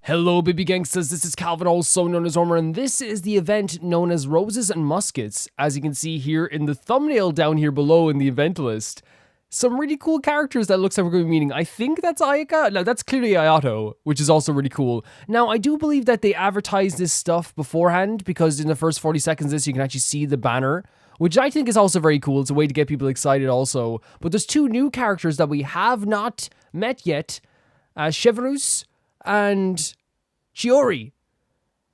Hello baby gangsters, this is Calvin, also known as Ormer, and this is the event known as Roses and Muskets. As you can see here in the thumbnail down here below in the event list, some really cool characters that looks like we're going to be meeting. I think that's Ayaka. No, that's clearly Ayato, which is also really cool. Now, I do believe that they advertised this stuff beforehand, because in the first 40 seconds of this, you can actually see the banner, which I think is also very cool. It's a way to get people excited also. But there's two new characters that we have not met yet, Chevreuse and Chiori.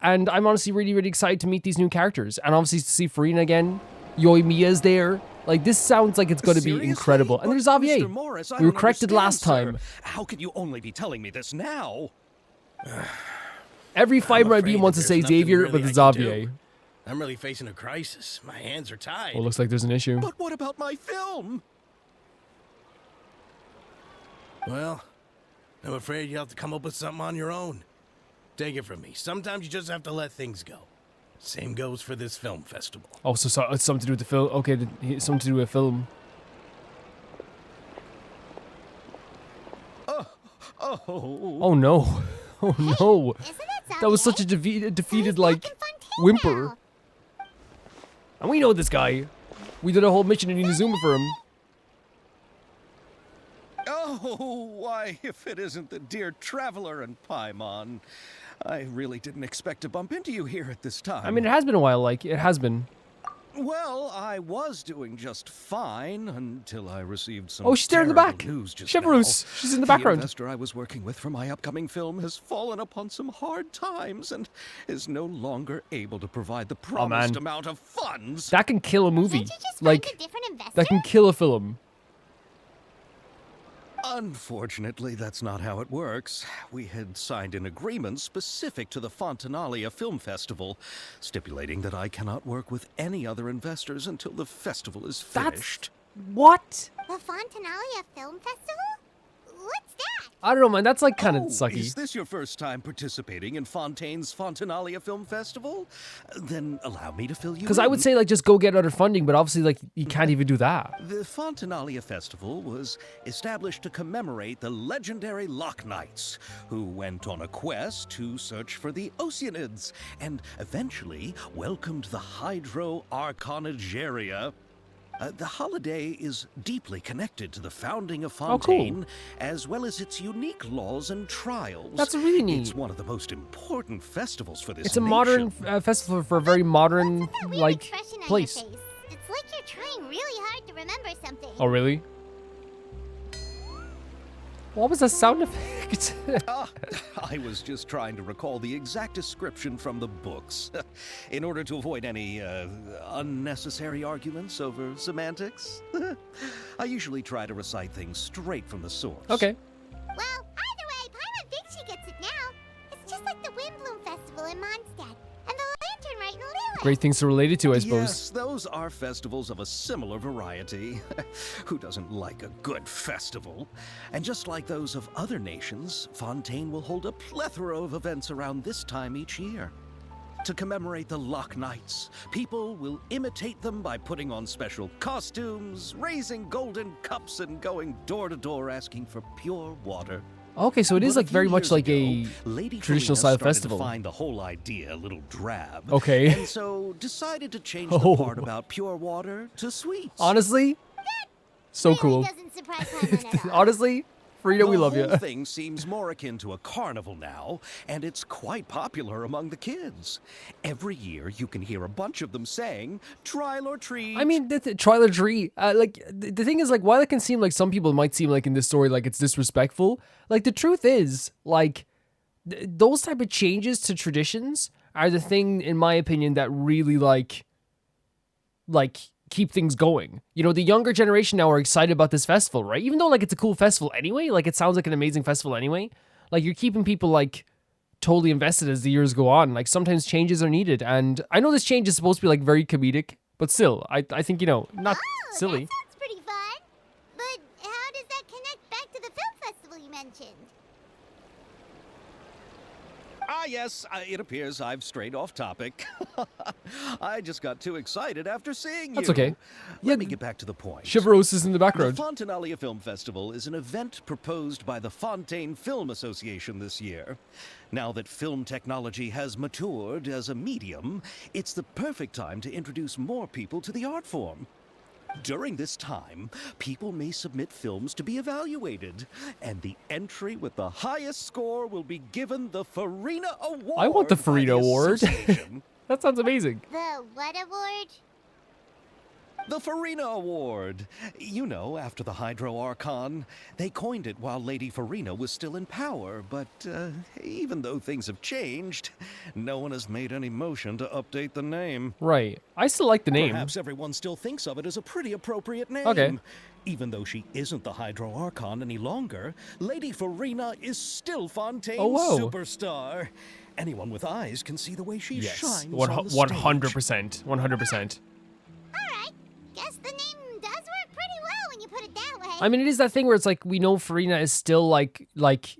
And I'm honestly really, really excited to meet these new characters. And obviously to see Furina again. Yoimiya's there. Like, this sounds like it's going to be incredible. And there's Xavier. Morris, we were corrected last time. How can you only be telling me this now? Every fiber I beam wants to say Xavier, but it's Xavier. I'm really facing a crisis. My hands are tied. Well, looks like there's an issue. But what about my film? Well, I'm afraid you'll have to come up with something on your own. Take it from me. Sometimes you just have to let things go. Same goes for this film festival. Oh, so it's something to do with the film. Okay, it's something to do with film. Oh no. Oh no. That was such a defeated like, whimper. And we know this guy. We did a whole mission in Inazuma for him. Oh, why, if it isn't the dear Traveler and Paimon. I really didn't expect to bump into you here at this time. I mean, it has been a while, like, it has been. Well, I was doing just fine until I received some she's there in the back. News just Chevreuse, now. she's in the background. The investor I was working with for my upcoming film has fallen upon some hard times and is no longer able to provide the promised amount of funds. That can kill a movie. Can't you just like, find a different investor? that can kill a film. Unfortunately, that's not how it works. We had signed an agreement specific to the Fontanalia Film Festival, stipulating that I cannot work with any other investors until the festival is finished. What? The Fontanalia Film Festival? What's that? I don't know, man. That's like kind of sucky. Is this your first time participating in Fontaine's Fontanalia Film Festival? Then allow me to fill you in. Because I would say, like, just go get other funding, but obviously, like, you can't even do that. The Fontanalia Festival was established to commemorate the legendary Loch Knights, who went on a quest to search for the Oceanids, and eventually welcomed the Hydro Arconageria. The holiday is deeply connected to the founding of Fontaine, as well as its unique laws and trials. That's really neat. It's one of the most important festivals for this It's a modern festival for a very modern, like, place. It's like you're trying really hard to remember something. Oh, really? What was that sound effect? I was just trying to recall the exact description from the books, in order to avoid any unnecessary arguments over semantics. I usually try to recite things straight from the source. Okay. Well, either way, Paimon thinks she gets it now. It's just like the Windbloom Festival in Mondstadt, and the Lantern Rite in Lille. Great things to relate it to, I suppose. Yes, those are festivals of a similar variety. Who doesn't like a good festival? And just like those of other nations, Fontaine will hold a plethora of events around this time each year. To commemorate the Loch Knights, people will imitate them by putting on special costumes, raising golden cups, and going door to door asking for pure water. Okay, so it is But like very much like a Lady traditional Furina style started festival. To find the whole idea a little drab. Okay. And so decided to change the part about pure water to sweets. Honestly, so Really cool. doesn't surprise Paimon at all. Honestly, Frida, we love The you. whole thing seems more akin to a carnival now, and it's quite popular among the kids. Every year, you can hear a bunch of them saying, "Trial or treat." I mean, the trial or treat. Like, the thing is, like, while it can seem like some people might seem like in this story, like it's disrespectful, like the truth is, like, those type of changes to traditions are the thing, in my opinion, that really like keep things going. You know, the younger generation now are excited about this festival, right? Even though, like, it's a cool festival anyway, like, it sounds like an amazing festival anyway. Like, you're keeping people, like, totally invested as the years go on. Like, sometimes changes are needed. And I know this change is supposed to be, like, very comedic, but still, I think, you know, not silly. That sounds pretty fun. But how does that connect back to the film festival you mentioned? Yes, it appears I've strayed off topic. I just got too excited after seeing you. That's okay. Let me get back to the point. Chevreuse is in the The background. Fontinalia Film Festival is an event proposed by the Fontaine Film Association this year. Now that film technology has matured as a medium, it's the perfect time to introduce more people to the art form. During this time, people may submit films to be evaluated, and the entry with the highest score will be given the Furina Award. I want the by Furina Award. association. That sounds amazing. The what award? The Furina Award. You know, after the Hydro Archon. They coined it while Lady Furina was still in power, but even though things have changed, no one has made any motion to update the name. Right. I still like the name. Perhaps everyone still thinks of it as a pretty appropriate name. Okay. Even though she isn't the Hydro Archon any longer, Lady Furina is still Fontaine's Oh, whoa. superstar. Anyone with eyes can see the way she Yes. shines on the 100%. 100%. Alright, guess the name does work pretty well when you put it that way. I mean, it is that thing where it's like we know Furina is still like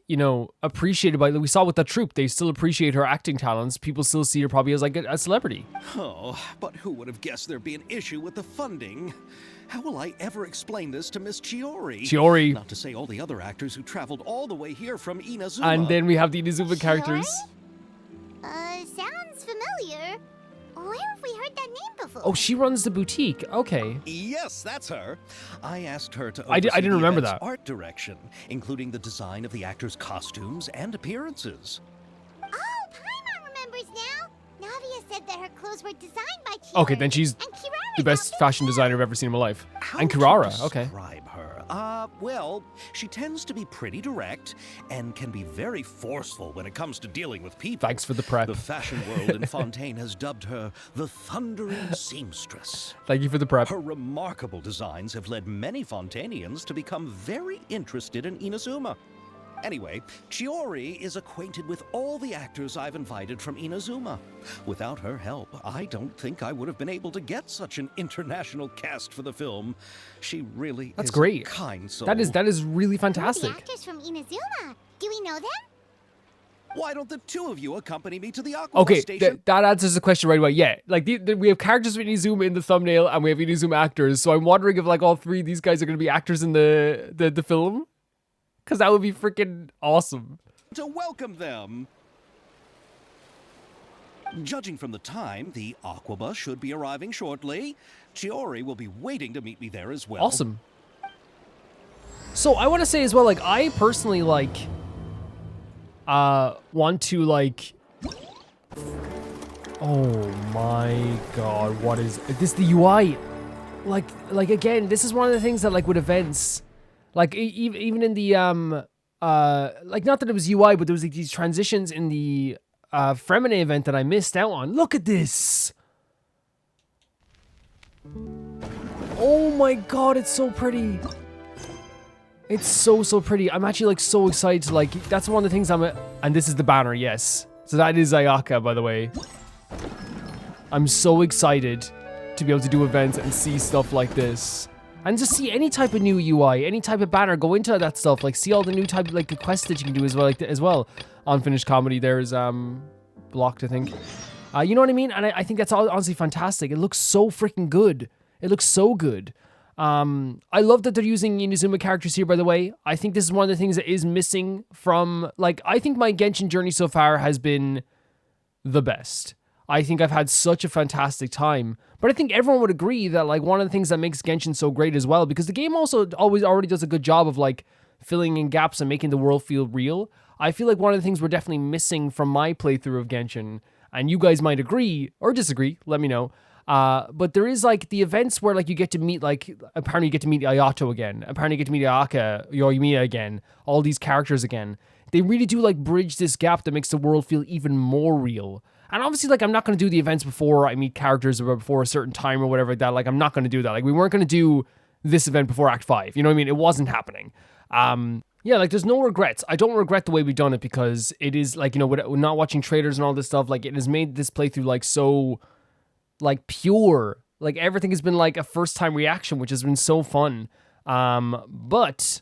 you know, appreciated by. We saw with the troupe, they still appreciate her acting talents. People still see her probably as like a celebrity. Oh, but who would have guessed there'd be an issue with the funding? How will I ever explain this to Miss Chiori? Chiori. Not to say all the other actors who traveled all the way here from Inazuma. And then we have the Inazuma characters. Sounds familiar. Where have we heard that name before? Oh, she runs the boutique. Okay. Yes, that's her. I asked her to I oversee didn't the remember event's that. art direction, including the design of the actors' costumes and appearances. Oh, Paimon remembers now. Navia said that her clothes were designed by Chiori. Okay, then she's and Kirara's the best outfit fashion too. designer I've ever seen in my life. How And to Kirara. Okay. describe her? Well, she tends to be pretty direct and can be very forceful when it comes to dealing with people. Thanks for the prep. The fashion world in Fontaine has dubbed her the Thundering Seamstress. Thank you for the prep. Her remarkable designs have led many Fontainians to become very interested in Inazuma. Anyway, Chiori is acquainted with all the actors I've invited from Inazuma. Without her help, I don't think I would have been able to get such an international cast for the film. She really That's is great. a kind soul. That is really Who are the fantastic. actors from Inazuma? Do we know them? Why don't the two of you accompany me to the Aqua Okay, station? that answers the question right away. Yeah, like we have characters from Inazuma in the thumbnail, and we have Inazuma actors. So I'm wondering if like all three of these guys are going to be actors in the film, because that would be freaking awesome. To welcome them. Judging from the time, the Aquabus should be arriving shortly. Chiori will be waiting to meet me there as well. Awesome. So I want to say as well, like I personally like want to like. Oh my god, what is this? The UI, like again, this is one of the things that like with events, like even in the like not that it was UI, but there was like these transitions in the Fremine event that I missed out on. Look at this. Oh my god, it's so pretty. It's so pretty. I'm actually like so excited to like, that's one of the things and this is the banner, yes. So that is Ayaka, by the way. I'm so excited to be able to do events and see stuff like this. And just see any type of new UI, any type of banner, go into that stuff, like see all the new type of like the quests that you can do as well, like as well. Unfinished comedy, there's blocked, I think. You know what I mean? And I think that's all honestly fantastic. It looks so freaking good. It looks so good. I love that they're using Inazuma characters here, by the way. I think this is one of the things that is missing from, like, I think my Genshin journey so far has been the best. I think I've had such a fantastic time. But I think everyone would agree that, like, one of the things that makes Genshin so great as well, because the game also already does a good job of, like, filling in gaps and making the world feel real. I feel like one of the things we're definitely missing from my playthrough of Genshin, and you guys might agree or disagree, let me know. But there is like the events where like you get to meet like, apparently you get to meet Ayato again. Apparently you get to meet Ayaka, Yoimiya again. All these characters again. They really do like bridge this gap that makes the world feel even more real. And obviously like I'm not going to do the events before I meet characters or before a certain time or whatever like that. Like I'm not going to do that. Like we weren't going to do this event before Act 5. You know what I mean? It wasn't happening. Yeah, like there's no regrets. I don't regret the way we've done it because it is like, you know, with not watching trailers and all this stuff, like it has made this playthrough like so like pure, like everything has been like a first time reaction, which has been so fun. But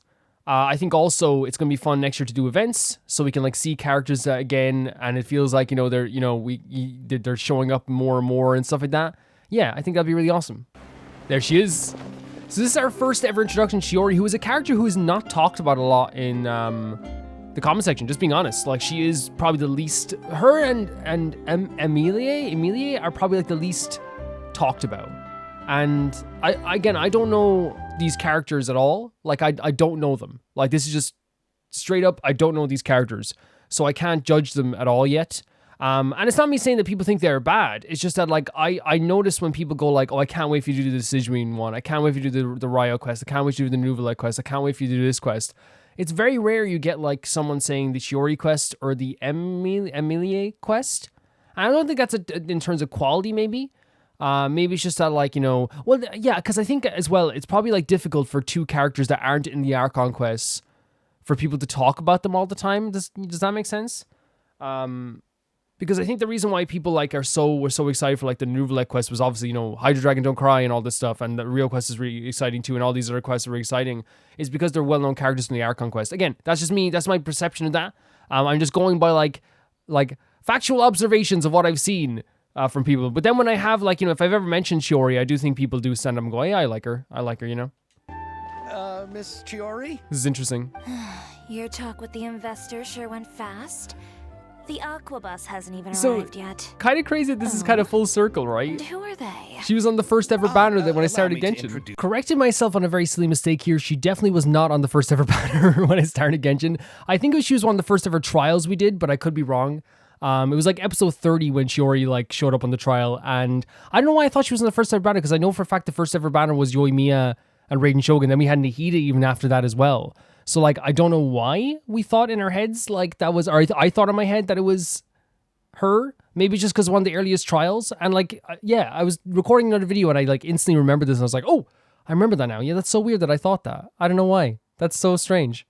I think also it's gonna be fun next year to do events, so we can like see characters again, and it feels like they're showing up more and more and stuff like that. Yeah, I think that'd be really awesome. There she is. So this is our first ever introduction to Shiori, who is a character who is not talked about a lot in the comment section. Just being honest, like she is probably the least. Her and Emilie are probably like the least talked about. And I don't know these characters at all. Like I don't know them. Like this is just straight up, I don't know these characters, so I can't judge them at all yet. And it's not me saying that people think they're bad. It's just that like I notice when people go like, oh, I can't wait for you to do the Decidueye one. I can't wait for you to do the Ryo quest. I can't wait for you to do the Nouvelle quest. I can't wait for you to do this quest. It's very rare you get like someone saying the Shiori quest or the Emilie quest. And I don't think that's in terms of quality, maybe. Maybe it's just that like, well, yeah, because I think as well, it's probably like difficult for two characters that aren't in the Archon quests for people to talk about them all the time. Does that make sense? Because I think the reason why people like were so excited for like the Nouvelle quest was obviously, Hydro Dragon Don't Cry and all this stuff, and the Rio quest is really exciting too, and all these other quests are really exciting, is because they're well-known characters from the Archon quest. Again, that's just me, that's my perception of that. I'm just going by like factual observations of what I've seen from people. But then when I have like, if I've ever mentioned Shiori, I do think people do stand up and go, yeah, I like her, Miss Chiori? This is interesting. Your talk with the investor sure went fast. The Aquabus hasn't even So, arrived yet. Kind of crazy that this is kind of full circle, right? And who are they? She was on the first ever banner that when I started allow me to Genshin. introduce- Corrected myself on a very silly mistake here. She definitely was not on the first ever banner when I started Genshin. I think she was one of the first ever trials we did, but I could be wrong. It was like episode 30 when Shiori like showed up on the trial, and I don't know why I thought she was on the first ever banner, because I know for a fact the first ever banner was Yoimiya and Raiden Shogun. Then we had Nahida even after that as well. So like I don't know why we thought in our heads like that was, or I thought in my head that it was her. Maybe just because one of the earliest trials, and like yeah, I was recording another video and I like instantly remembered this and I was like, oh, I remember that now. Yeah, that's so weird that I thought that. I don't know why. That's so strange.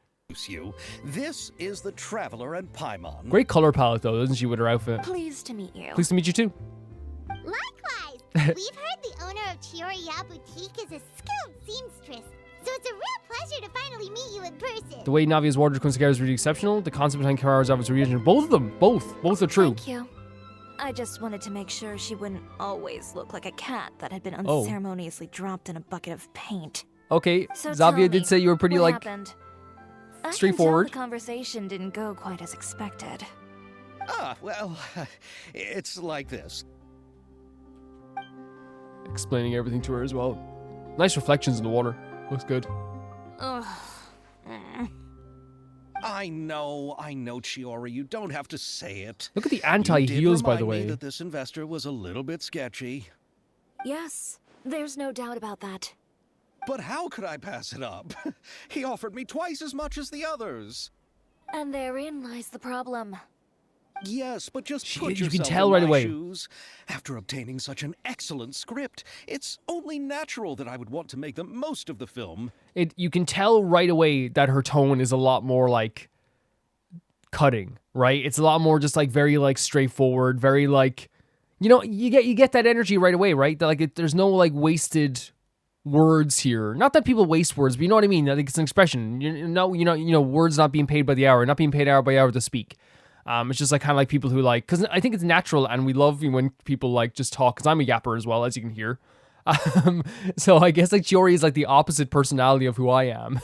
You. This is the Traveler and Paimon. Great color palette though, doesn't she, with her outfit? Pleased to meet you. Pleased to meet you too. Likewise, we've heard the owner of Chioriya Boutique is a skilled seamstress, so it's a real pleasure to finally meet you in person. The way Navia's wardrobe comes together is really exceptional. The concept behind Kara's outfits are really original. Both of them, both are true. Thank you. I just wanted to make sure she wouldn't always look like a cat that had been Oh. unceremoniously dropped in a bucket of paint. Okay, So Xavier tell did me, say you were pretty what like happened? I straightforward. can tell the conversation didn't go quite as expected. Well, it's like this. explaining everything to her as well. Nice reflections in the water. Looks good. Ugh. I know, Chiori. You don't have to say it. Look at the You anti-heels, did by the remind me way. that this investor was a little bit sketchy. Yes, there's no doubt about that. But how could I pass it up? He offered me twice as much as the others. And therein lies the problem. Yes, but just She- put you yourself can tell in right my away. shoes. After obtaining such an excellent script, it's only natural that I would want to make the most of the film. You can tell right away that her tone is a lot more like cutting, right? It's a lot more just like very like straightforward, very like, you get that energy right away, right? That like there's no like wasted words here. Not that people waste words, but you know what I mean. I think it's an expression. Words not being paid by the hour, not being paid hour by hour to speak. It's just like kind of like people who like, because I think it's natural, and we love when people like just talk. Because I'm a yapper as well, as you can hear. So I guess like Chiori is like the opposite personality of who I am,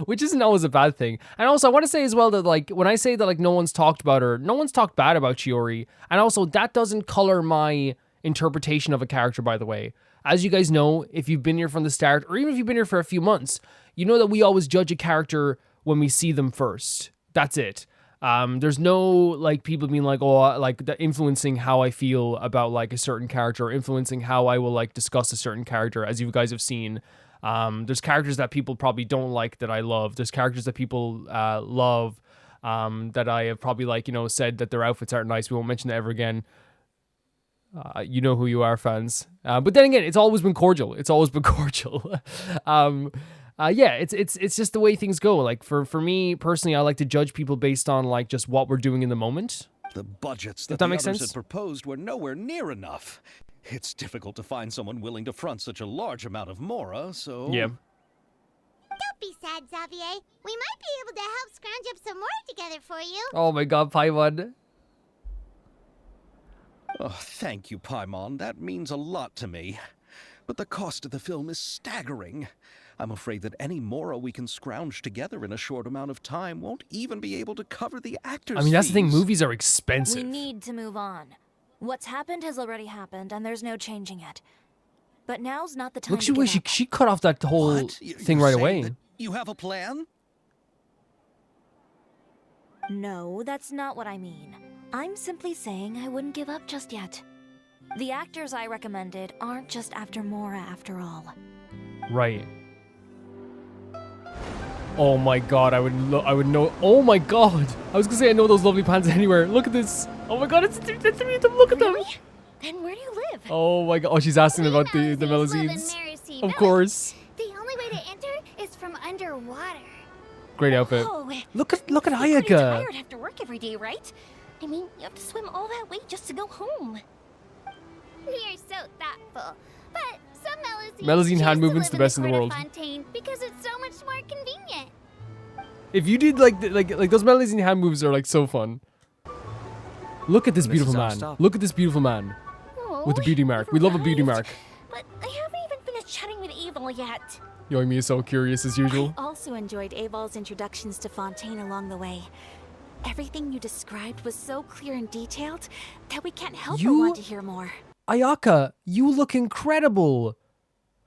which isn't always a bad thing. And also I want to say as well that like when I say that like no one's talked about her, no one's talked bad about Chiori, and also that doesn't color my interpretation of a character. By the way, as you guys know, if you've been here from the start, or even if you've been here for a few months, you know that we always judge a character when we see them first. That's it. There's no like people being like, oh, like influencing how I feel about like a certain character, or influencing how I will like discuss a certain character. As you guys have seen, there's characters that people probably don't like that I love. There's characters that people love that I have probably like said that their outfits aren't nice. We won't mention that ever again. You know who you are, fans. But then again, it's always been cordial. It's always been cordial. Yeah, it's just the way things go. Like for me personally, I like to judge people based on like just what we're doing in the moment. The budgets that that the makes others sense. had proposed were nowhere near enough. It's difficult to find someone willing to front such a large amount of mora, so... Yeah. Don't be sad, Xavier. We might be able to help scrounge up some more together for you. Oh my god, Paimon. Oh, thank you, Paimon. That means a lot to me. But the cost of the film is staggering. I'm afraid that any more we can scrounge together in a short amount of time won't even be able to cover the actors' I mean, that's the thing. fees. Movies are We expensive. need to move on. What's happened has already happened, and there's no changing it. But now's not the time Look, to she give up. she cut off that whole What? thing You're right saying away. that you have a plan? No, that's not what I mean. I'm simply saying I wouldn't give up just yet. The actors I recommended aren't just after Mora after all. Right. Oh my god, I would know. Oh my god. I was gonna say I know those lovely pants anywhere. Look at this. Oh my god, it's the three of them. Look at them. Really? Then where do you live? Oh my god. Oh, she's asking about the Moses live in Melazines. Mercy Of Village. course. The only way to enter is from underwater. Great outfit. Oh, Look at pretty Ayaka. tired after work every day, right? I mean, you have to swim all that way just to go home. We are so thoughtful. But some Melazine choose hand to movement's live the in best in the Court of world. Fontaine because it's so much more convenient. If you did like those Melazine hand moves are like so fun. Look at this This beautiful is our man. stop. Look at this beautiful man with the beauty mark. We love a beauty mark. But I haven't even finished chatting with Aval yet. Yoimi is so curious as usual. I also enjoyed Aval's introductions to Fontaine along the way. Everything you described was so clear and detailed that we can't help but You- want to hear more. Ayaka, you look incredible.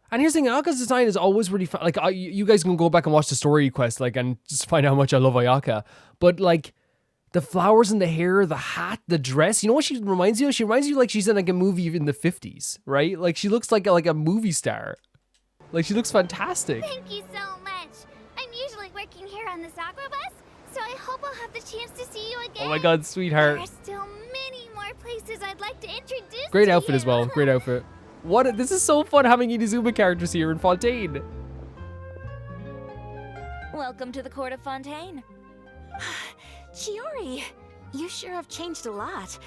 And here's the thing, Ayaka's design is always really fun. Like, you guys can go back and watch the story quest, like, and just find out how much I love Ayaka. But like, the flowers in the hair, the hat, the dress. You know what she reminds you of? She reminds you like she's in like a movie in the 50s, right? Like she looks like a movie star. Like she looks fantastic. Thank you so much. I'm usually working here on this aqua bus, so I hope I'll have the chance to see you again. Oh my god, There sweetheart. are still many more places I'd like to introduce Great to outfit you. as well. Great outfit. What? This is so fun having Inazuma characters here in Fontaine. Welcome to the Court of Fontaine. Chiori, you sure have changed a lot.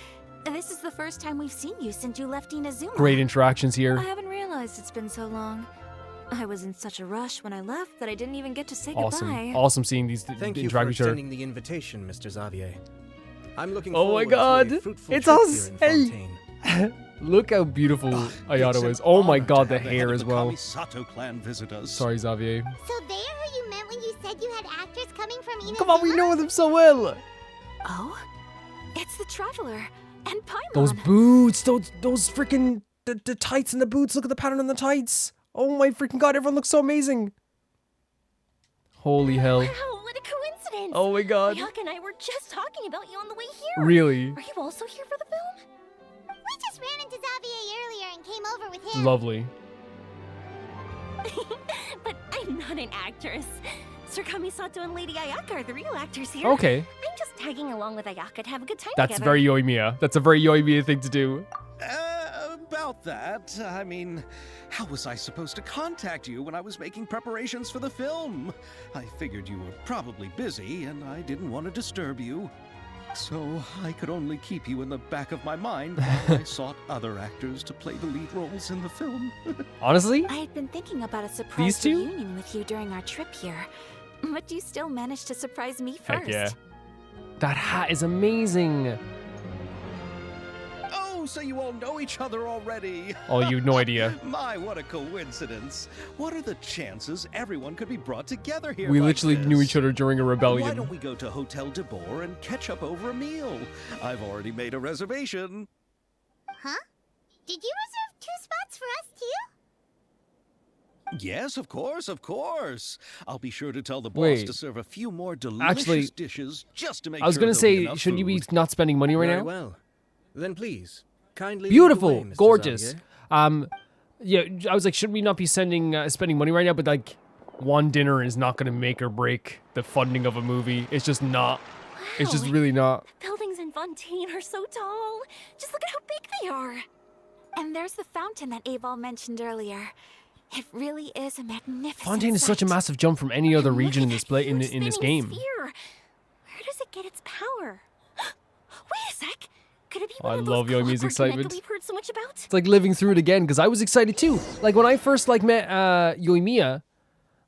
This is the first time we've seen you since you left Inazuma. Great interactions here. I haven't realized it's been so long. I was in such a rush when I left that I didn't even get to say Awesome. goodbye. Awesome seeing these Thank you for interact with each other. extending the invitation, Mr. Xavier. I'm looking Oh my forward God, to a fruitful it's trip us. here in Hey. Fontaine. Look how beautiful It's Ayato an is. Oh my honor god, to the have head hair of as the well. Kamisato clan visit us. Sorry, Xavier. So they're who you meant when you said you had actors coming from Inazuma? Come on, we know them so well. Oh, it's the Traveler and Paimon. Those boots, those freaking the tights and the boots. Look at the pattern on the tights. Oh my freaking god, everyone looks so amazing. Holy hell. Wow, what a coincidence! Oh my god. Ayaka and I were just talking about you on the way here. Really? Are you also here for the film? We just ran into Xavier earlier and came over with him. Lovely. But I'm not an actress. Sir Kamisato and Lady Ayaka are the real actors here. Okay. I'm just tagging along with Ayaka to have a good time That's together. very Yoimiya. That's a very Yoimiya thing to do. About that, I mean, how was I supposed to contact you when I was making preparations for the film? I figured you were probably busy, and I didn't want to disturb you. So I could only keep you in the back of my mind while I sought other actors to play the lead roles in the film. Honestly? I had been thinking about a surprise These two? reunion with you during our trip here. But you still managed to surprise me first. Heck yeah. That hat is amazing. Oh, so you all know each other already. Oh, you no idea. My, what a coincidence. What are the chances everyone could be brought together here We like literally knew this? each other during a Why rebellion. don't we go to Hotel de Boer and catch up over a meal? I've already made a reservation. Huh? Did you reserve 2 spots for us too? Yes, of course, of course. I'll be sure to tell the boss Wait. to serve a few more delicious Actually, dishes just to make I was sure gonna there'll be say, enough shouldn't you be food. not spending money right Very now? well. Then please, kindly lead the Beautiful, way, Mr. gorgeous. Xavier. Yeah, I was like, shouldn't we not be spending money right now? But like, one dinner is not gonna make or break the funding of a movie. It's just not. It's just Wow. really not. Buildings in Fontaine are so tall. Just look at how big they are. And there's the fountain that Aval mentioned earlier. It really is a magnificent Fontaine is such a sight. massive jump from any other And region in look at this that play huge in this spinning game. Sphere. Where does it get its power? Wait a sec. Could it be I one of love those Yoimi's clockwork excitement. mechas we've heard so much about? It's like living through it again because I was excited too. Like when I first like met Yoimiya,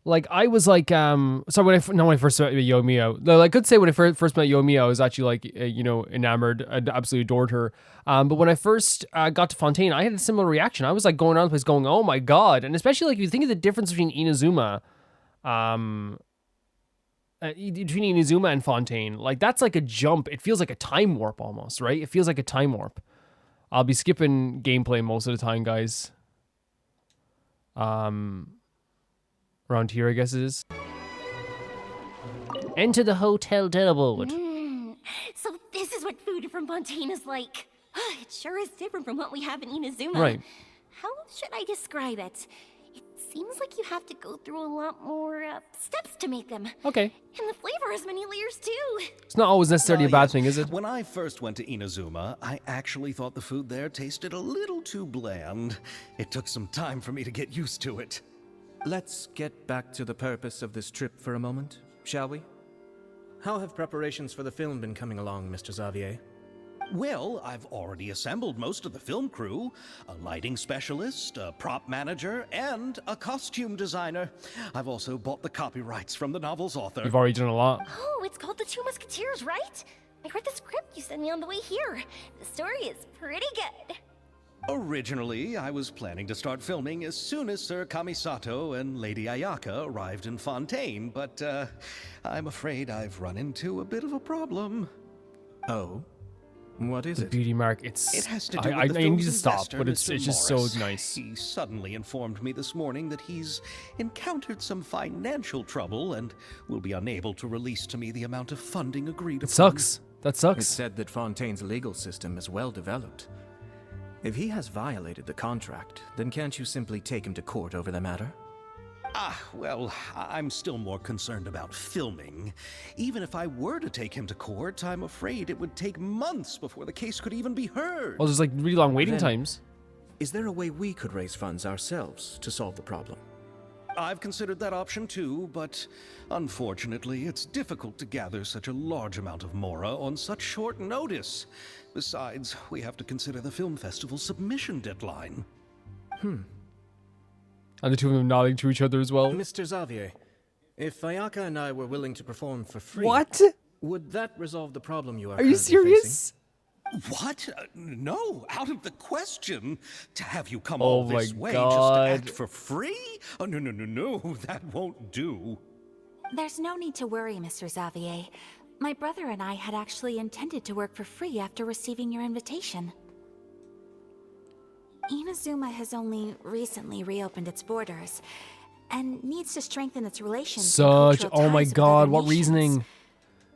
Like, I was like, so when I first met Yoimiya, though I could say when I first met Yoimiya, I was actually like, enamored. I absolutely adored her. But when I first got to Fontaine, I had a similar reaction. I was like going around the place going, oh my God. And especially like if you think of the difference between Inazuma, between Inazuma and Fontaine, like that's like a jump. It feels like a time warp almost, right? It feels like a time warp. I'll be skipping gameplay most of the time, guys. Around here, I guess it is. Enter the hotel teleport. So this is what food from Fontaine is like. It sure is different from what we have in Inazuma. Right. How should I describe it? It seems like you have to go through a lot more steps to make them. Okay. And the flavor has many layers too. It's not always necessarily a bad Yes. thing, is it? When I first went to Inazuma, I actually thought the food there tasted a little too bland. It took some time for me to get used to it. Let's get back to the purpose of this trip for a moment, shall we? How have preparations for the film been coming along, Mr. Xavier? Well, I've already assembled most of the film crew, a lighting specialist, a prop manager, and a costume designer. I've also bought the copyrights from the novel's author. You've already done a lot. Oh, it's called The Two Musketeers, right? I read the script you sent me on the way here. The story is pretty good. Originally, I was planning to start filming as soon as Sir Kamisato and Lady Ayaka arrived in Fontaine, but I'm afraid I've run into a bit of a problem. Oh? What is The it? beauty mark. It has to do I with the need film's to stop, investor, but it's Mr. just so Morris. nice. He suddenly informed me this morning that he's encountered some financial trouble and will be unable to release to me the amount of funding agreed It upon. sucks. That It's sucks. said that Fontaine's legal system is well developed. If he has violated the contract, then can't you simply take him to court over the matter? Well, I'm still more concerned about filming. Even if I were to take him to court, I'm afraid it would take months before the case could even be heard. Well, there's like really long waiting Then- times. Is there a way we could raise funds ourselves to solve the problem? I've considered that option too, but unfortunately, it's difficult to gather such a large amount of mora on such short notice. Besides, we have to consider the film festival's submission deadline. And the two of them nodding to each other as well. Mr. Xavier, if Ayaka and I were willing to perform for free, What? would that resolve the problem you are Are you currently serious? What? No, out of the question. To have you come Oh all my this way God. just to act for free? Oh, no, that won't do. There's no need to worry, Mr. Xavier. My brother and I had actually intended to work for free after receiving your invitation. Inazuma has only recently reopened its borders and needs to strengthen its relations. and Such, cultural oh my ties with God, other what nations. reasoning?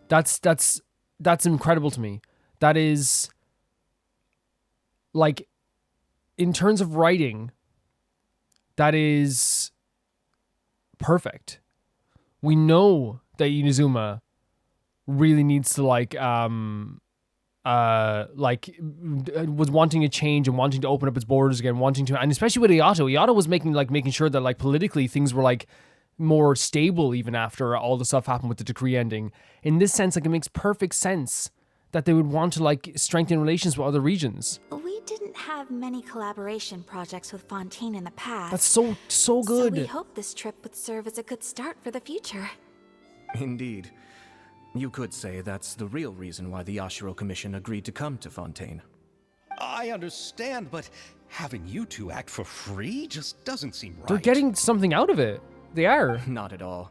That's incredible to me. That is, like, in terms of writing, that is perfect. We know that Inazuma really needs to was wanting a change and wanting to open up its borders again, wanting to, and especially with Ayato. Ayato was making sure that like politically things were like more stable even after all the stuff happened with the decree ending. In this sense, like it makes perfect sense that they would want to like strengthen relations with other regions. We didn't have many collaboration projects with Fontaine in the past. That's so good. So we hope this trip would serve as a good start for the future. Indeed. You could say that's the real reason why the Yashiro Commission agreed to come to Fontaine. I understand, but having you two act for free just doesn't seem right. They're getting something out of it. They are. Not at all.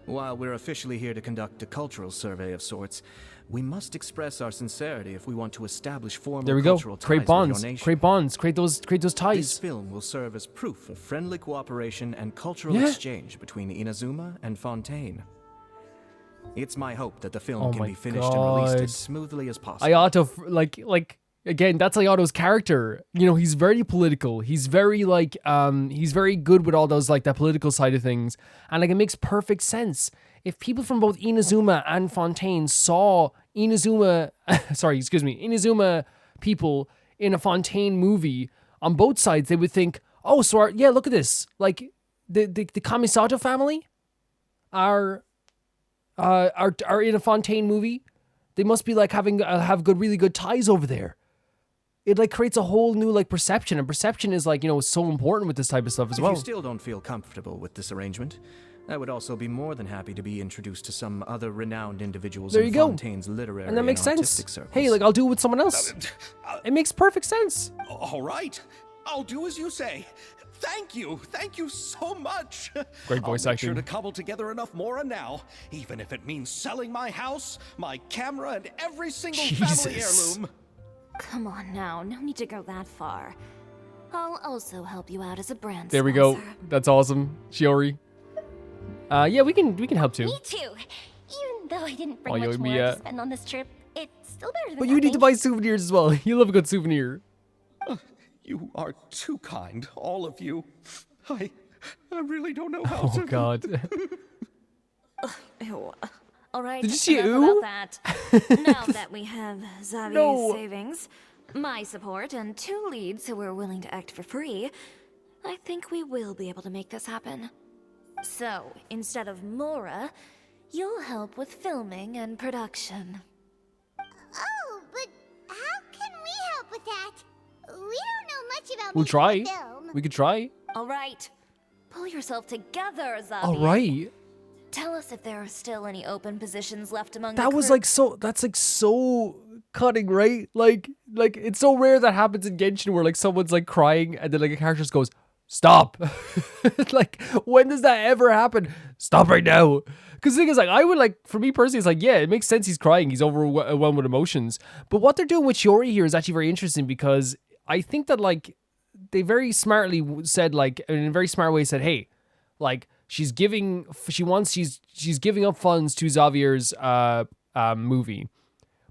While we're officially here to conduct a cultural survey of sorts, we must express our sincerity if we want to establish formal There we go. cultural ties Create with your bonds. nation. Create bonds. Create those This ties. film will serve as proof of friendly cooperation and cultural Yeah. exchange between Inazuma and Fontaine. It's my hope that the film Oh can my be finished and released God. as smoothly as possible. Ayato, like again, that's Ayato's character. You know, he's very political. He's very he's very good with all those like that political side of things, and like it makes perfect sense. If people from both Inazuma and Fontaine saw Inazuma people in a Fontaine movie on both sides, they would think, oh, so yeah, look at this. Like the Kamisato family are in a Fontaine movie. They must be like have really good ties over there. It like creates a whole new like perception, and perception is like, you know, so important with this type of stuff as If well. you still don't feel comfortable with this arrangement, I would also be more than happy to be introduced to some other renowned individuals There in you go. Fontaine's literary And that makes sense. artistic circles. Hey, like, I'll do it with someone else. It makes perfect sense. All right. I'll do as you say. Thank you so much. Great voice I'll make sure acting. to cobble together enough Mora now, even if it means selling my house, my camera, and every single family Jesus. heirloom. Come on now, no need to go that far. I'll also help you out as a brand There we go. sponsor. That's awesome. Shiori. Yeah, we can help too. Me too. Even though I didn't Oh, bring yo, much me, more to spend on this trip, it's still better than But you need to nothing. buy souvenirs as well. You love a good souvenir. You are too kind, all of you. I really don't know how Oh to. god. Ew. All right, Did you see enough ooh? about that. Now that we have Xavier's No. savings, my support, and 2 leads who are willing to act for free, I think we will be able to make this happen. So, instead of Mora, you'll help with filming and production. Oh, but how can we help with that? We don't know much about We'll making try. a film. We could try. All right, pull yourself together, Xavier. All right. Tell us if there are still any open positions left among That the was crew. like so. That's like so cutting, right? Like it's so rare that happens in Genshin where like someone's like crying and then like a character just goes, "Stop!" Like when does that ever happen? Stop right now. Because the thing is, like, I would like, for me personally, it's like, yeah, it makes sense. He's crying. He's overwhelmed with emotions. But what they're doing with Shiori here is actually very interesting because I think that like they very smartly said, like, in a very smart way, said, hey, like she's giving up funds to Xavier's movie.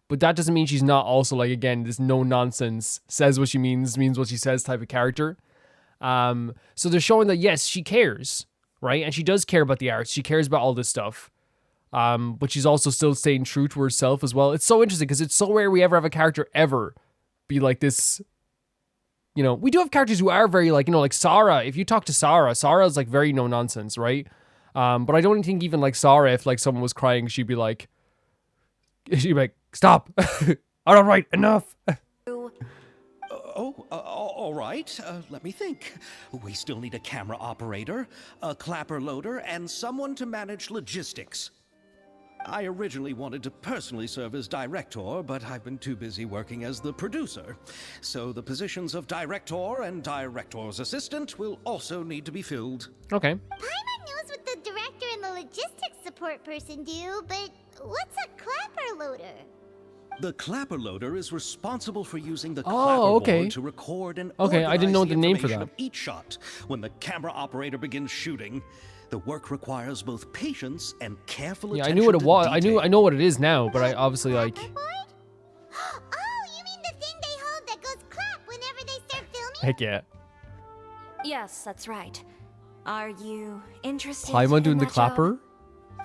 But that doesn't mean she's not also like, again, this no nonsense, says what she means what she says type of character. So they're showing that yes, she cares, right? And she does care about the arts. She cares about all this stuff. But she's also still staying true to herself as well. It's so interesting because it's so rare we ever have a character ever be like this. You know, we do have characters who are very like, you know, like Sarah. If you talk to Sarah's like very no nonsense, right? But I don't think even like Sarah, if like someone was crying, she'd be like, stop. All right, enough. All right. Let me think. We still need a camera operator, a clapper loader, and someone to manage logistics. I originally wanted to personally serve as director, but I've been too busy working as the producer. So the positions of director and director's assistant will also need to be filled. Okay. Paimon knows what the director and the logistics support person do, but what's a clapper loader? The clapper loader is responsible for using the Oh, clapper okay. board to record and Okay, I didn't know organize the name for information that. of each shot. When the camera operator begins shooting, the work requires both patience and careful Yeah, I attention knew what it to was. I detail. know what it is now, but I obviously like. Clapperboard? Oh, you mean the thing they hold that goes clap whenever they start filming? Heck yeah. Yes, that's right. Are you interested Paimon in doing the that job? clapper?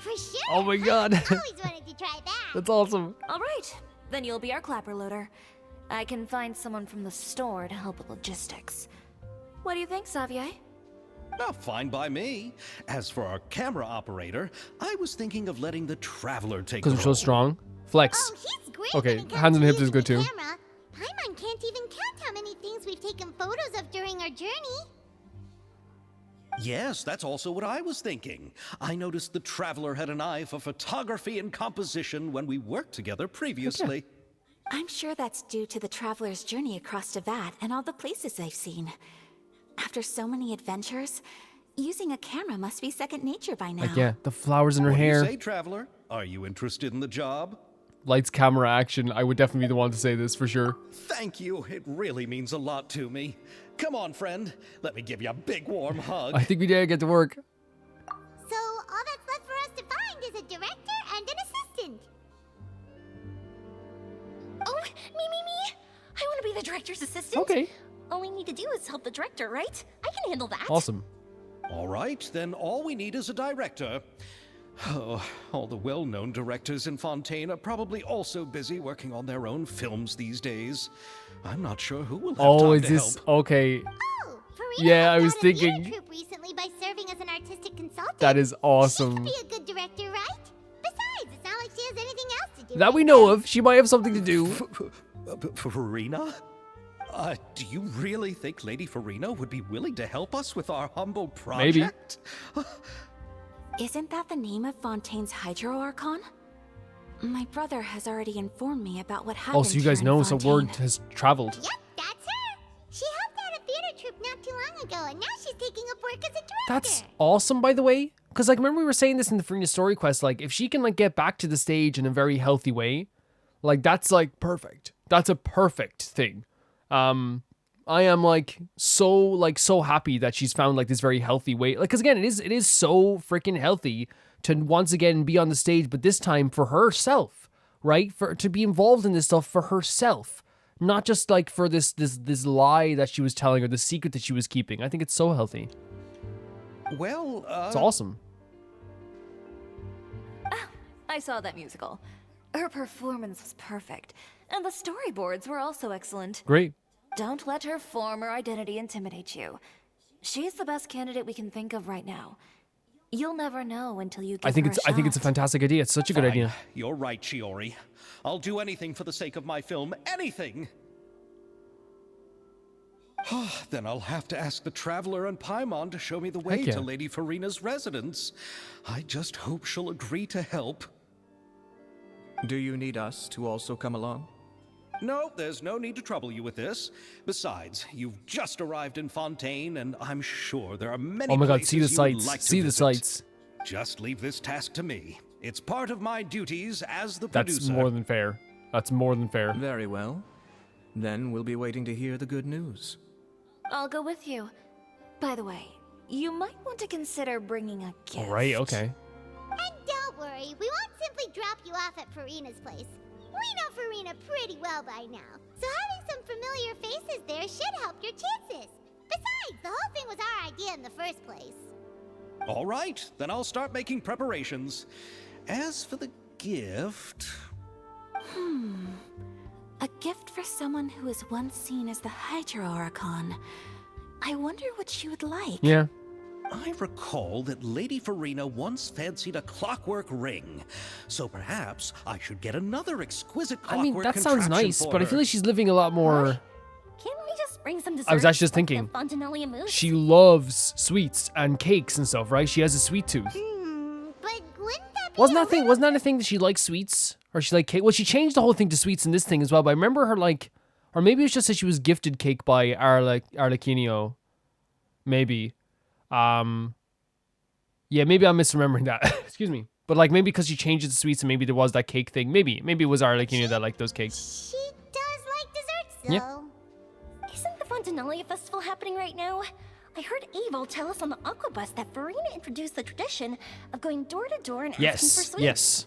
For sure. Oh my god. I've always wanted to try that. That's awesome. All right, then you'll be our clapper loader. I can find someone from the store to help with logistics. What do you think, Xavier? Oh, fine by me. As for our camera operator, I was thinking of letting the traveler take the Because we're so role. strong. Flex. Oh, he's great. Okay, when it comes hands on to hips is using good the too. Camera. Paimon can't even count how many things we've taken photos of during our journey. Yes, that's also what I was thinking. I noticed the traveler had an eye for photography and composition when we worked together previously. I'm sure that's due to the traveler's journey across Teyvat and all the places they've seen. After so many adventures, using a camera must be second nature by now. Like, yeah, the flowers in her What do you hair. say, traveler? Are you interested in the job? Lights, camera, action. I would definitely be the one to say this for sure. Thank you. It really means a lot to me. Come on, friend. Let me give you a big warm hug. I think we dare get to work. So all that's left for us to find is a director and an assistant. Oh, me. I want to be the director's assistant. Okay. All we need to do is help the director, right? I can handle that. Awesome. All right, then all we need is a director. Oh, all the well-known directors in Fontaine are probably also busy working on their own films these days. I'm not sure who will have Oh, time is to this help. okay? Oh, Furina Yeah, I got was a theater thinking- troupe recently by serving as an artistic consultant. That is She awesome. could be a good director, right? Besides, it's not like she has anything else to do. That we right know now. of. She might have something to do. Furina? Do you really think Lady Furina would be willing to help us with our humble project? Isn't that the name of Fontaine's Hydro Archon? My brother has already informed me about what happened. Oh, so you guys here in know, so Fontaine. word has traveled. Yep, that's her. She helped out a theater troupe not too long ago, and now she's taking up work as a director. That's awesome, by the way. Because, like, remember we were saying this in the Furina story quest, like, if she can, like, get back to the stage in a very healthy way, like, that's, like, perfect. That's a perfect thing. I am, like, so happy that she's found, like, this very healthy way. Like, because, again, it is so freaking healthy to once again be on the stage, but this time for herself, right? To be involved in this stuff for herself. Not just, like, for this lie that she was telling or the secret that she was keeping. I think it's so healthy. Well, It's awesome. I saw that musical. Her performance was perfect, and the storyboards were also excellent. Great. Don't let her former identity intimidate you. She's the best candidate we can think of right now. You'll never know until you give I think her it's a shot. fantastic idea. It's such a good fine. idea. You're right, Shiori. I'll do anything for the sake of my film. Anything! Then I'll have to ask the Traveler and Paimon to show me the way Heck yeah. to Lady Furina's residence. I just hope she'll agree to help. Do you need us to also come along? No, there's no need to trouble you with this. Besides, you've just arrived in Fontaine, and I'm sure there are many Oh my god, places see the you would sights. like to See the visit. sights. Just leave this task to me. It's part of my duties as the That's producer. more than fair. That's more than fair. Very well. Then we'll be waiting to hear the good news. I'll go with you. By the way, you might want to consider bringing a gift. All right, okay. And don't worry, we won't simply drop you off at Furina's place. We know Furina pretty well by now, so having some familiar faces there should help your chances. Besides, the whole thing was our idea in the first place. All right, then I'll start making preparations. As for the gift... A gift for someone who was once seen as the Hydro Archon. I wonder what she would like. Yeah. I recall that Lady Furina once fancied a clockwork ring, so perhaps I should get another exquisite I clockwork mean, that sounds contraption nice, for but I her. feel like she's living a lot more... Can't we just bring some desserts? I was actually just like the thinking. Fontinalia mousse? She loves sweets and cakes and stuff, right? She has a sweet tooth. But wouldn't that be Wasn't a that a thing that she liked sweets? Or she liked cake? Well, she changed the whole thing to sweets in this thing as well, but I remember her like... Or maybe it's just that she was gifted cake by Arlecchino. Maybe. Yeah, maybe I'm misremembering that. Excuse me. But like maybe because she changed it to sweets and maybe there was that cake thing. Maybe it was Arlecchino that liked those cakes. She does like desserts, though. Yeah. Isn't the Fontinalia festival happening right now? I heard Abel tell us on the Aquabus that Furina introduced the tradition of going door to door and asking for Yes, sweets. yes.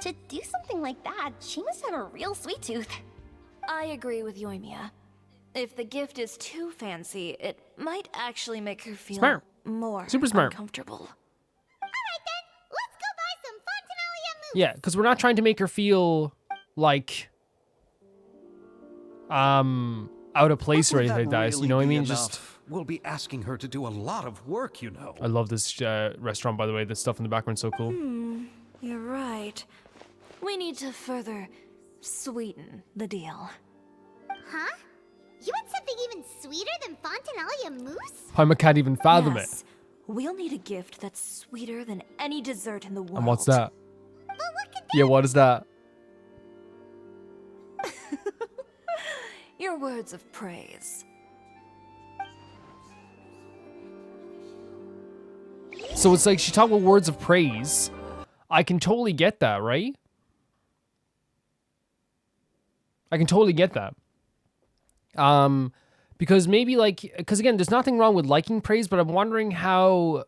To do something like that, she must have a real sweet tooth. I agree with Yoimiya. If the gift is too fancy, it might actually make her feel Smart. more Super smart. uncomfortable. Alright then, let's go buy some Fontinalia mousse. Yeah, because we're not trying to make her feel like out of place or Would anything like that. really You know what I be mean? enough? Just We'll be asking her to do a lot of work, you know. I love this restaurant, by the way. The stuff in the background's so cool. You're right. We need to further sweeten the deal. Huh? You want something even sweeter than Fontinalia mousse? I can't even fathom Yes. We'll need a gift that's sweeter than any dessert in the it. world. And what's that? But what could Yeah, what is that? Your words of praise. So it's like she talked about words of praise. I can totally get that, right? I can totally get that. Because maybe because again, there's nothing wrong with liking praise, but I'm wondering how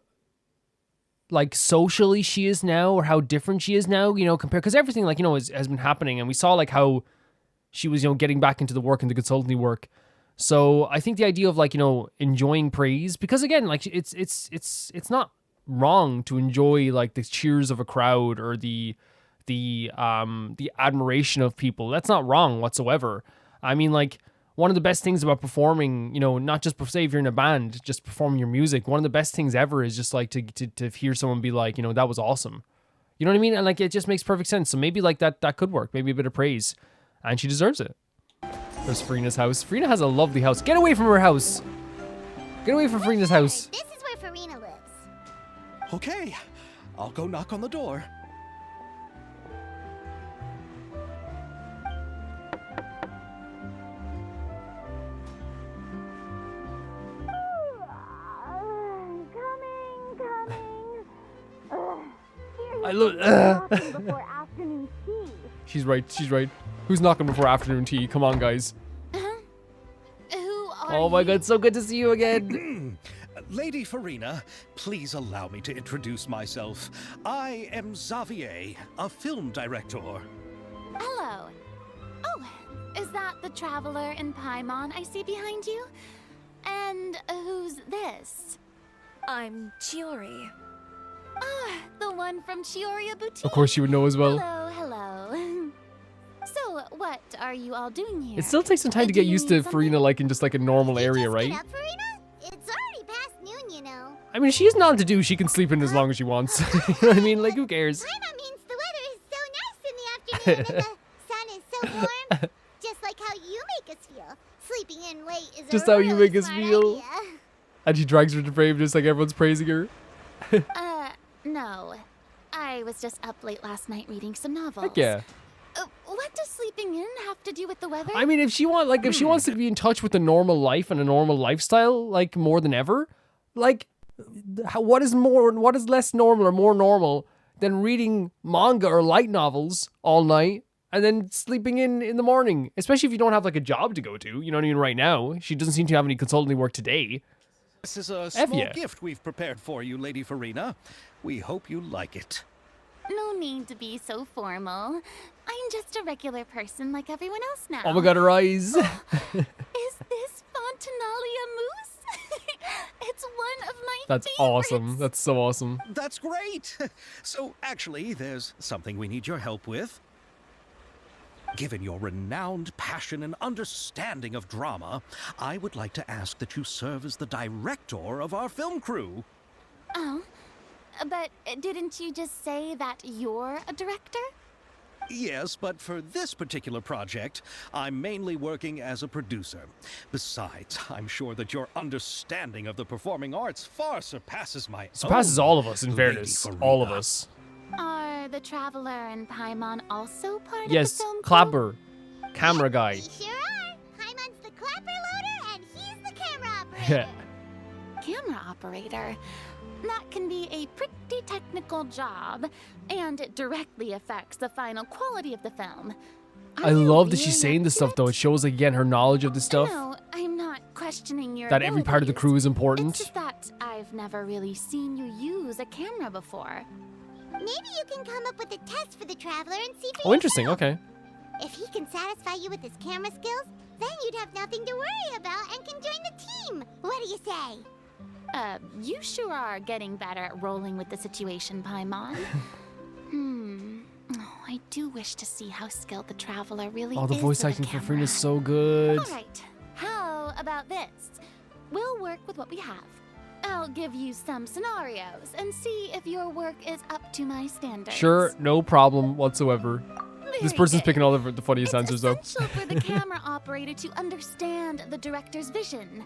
like socially she is now or how different she is now, compared, because everything has been happening, and we saw like how she was, getting back into the work and the consultancy work. So I think the idea of enjoying praise, because again, like it's not wrong to enjoy like the cheers of a crowd or the admiration of people. That's not wrong whatsoever. I mean, like, one of the best things about performing, not just say if you're in a band, just performing your music, one of the best things ever is just like to hear someone be like, that was awesome. You know what I mean? And like, it just makes perfect sense. So maybe like that could work. Maybe a bit of praise. And she deserves it. There's Furina's house. Furina has a lovely house. Get away from her house. Get away from Furina's house. This is where Furina lives. Okay, I'll go knock on the door. I look. She's right. She's right. Who's knocking before afternoon tea? Come on, guys. Who are Oh my god, so good to see you again. Lady Furina, please allow me to introduce myself. I am Xavier, a film director. Hello. Oh, is that the traveler in Paimon I see behind you? And who's this? I'm Chiori. Ah, the one from Chioria Boutique. Of course, you would know as well. Hello, hello. So, what are you all doing here? It still takes some time to Do get you used to need something? Farina, like in just like a normal area, Just right? Get up, Furina? It's already past noon, you know. I mean, she's nothing to do. She can sleep in as long as she wants. You know what I mean? Like, who cares? Paimon means the weather is so nice in the afternoon and the sun is so warm. Just like how you make us feel. Sleeping in late is Just a how you really make us smart feel. idea. And she drags her to brave just like everyone's praising her. No. I was just up late last night reading some novels. Heck yeah. What does sleeping in have to do with the weather? I mean, if she wants to be in touch with the normal life and a normal lifestyle, like more than ever, like, what is less normal or more normal than reading manga or light novels all night and then sleeping in the morning? Especially if you don't have like a job to go to. You know what I mean? Right now, she doesn't seem to have any consulting work today. This is a F small yeah. gift we've prepared for you, Lady Furina. We hope you like it. No need to be so formal. I'm just a regular person like everyone else now. Oh my god, her eyes. Is this Fontinalia mousse? It's one of my That's favorites. awesome. That's so awesome. That's great. So, actually, there's something we need your help with. Given your renowned passion and understanding of drama, I would like to ask that you serve as the director of our film crew. Oh, but didn't you just say that you're a director? Yes, but for this particular project, I'm mainly working as a producer. Besides, I'm sure that your understanding of the performing arts far surpasses my Surpasses own, all of us, in Lady fairness. All of Furina. us. Are the Traveler and Paimon also part Yes, of the film crew? Clapper. Camera guy. We sure are. Paimon's the clapper loader and he's the camera operator. Camera operator. That can be a pretty technical job, and it directly affects the final quality of the film. I love that she's saying this stuff, though. It shows, again, her knowledge of this stuff. No, I'm not questioning your That every part of the abilities. crew is It's important. just that I've never really seen you use a camera before. Maybe you can come up with a test for the traveler and see for Oh, interesting. yourself. Okay. If he can satisfy you with his camera skills, then you'd have nothing to worry about and can join the team. What do you say? You sure are getting better at rolling with the situation, Paimon. Oh, I do wish to see how skilled the Traveler really is. Oh, the voice with a acting for camera. Freen is so good. All right. How about this? We'll work with what we have. I'll give you some scenarios and see if your work is up to my standards. Sure, no problem whatsoever. This Very person's good. picking all the funniest It's answers, though. essential for the camera operator to understand the director's vision.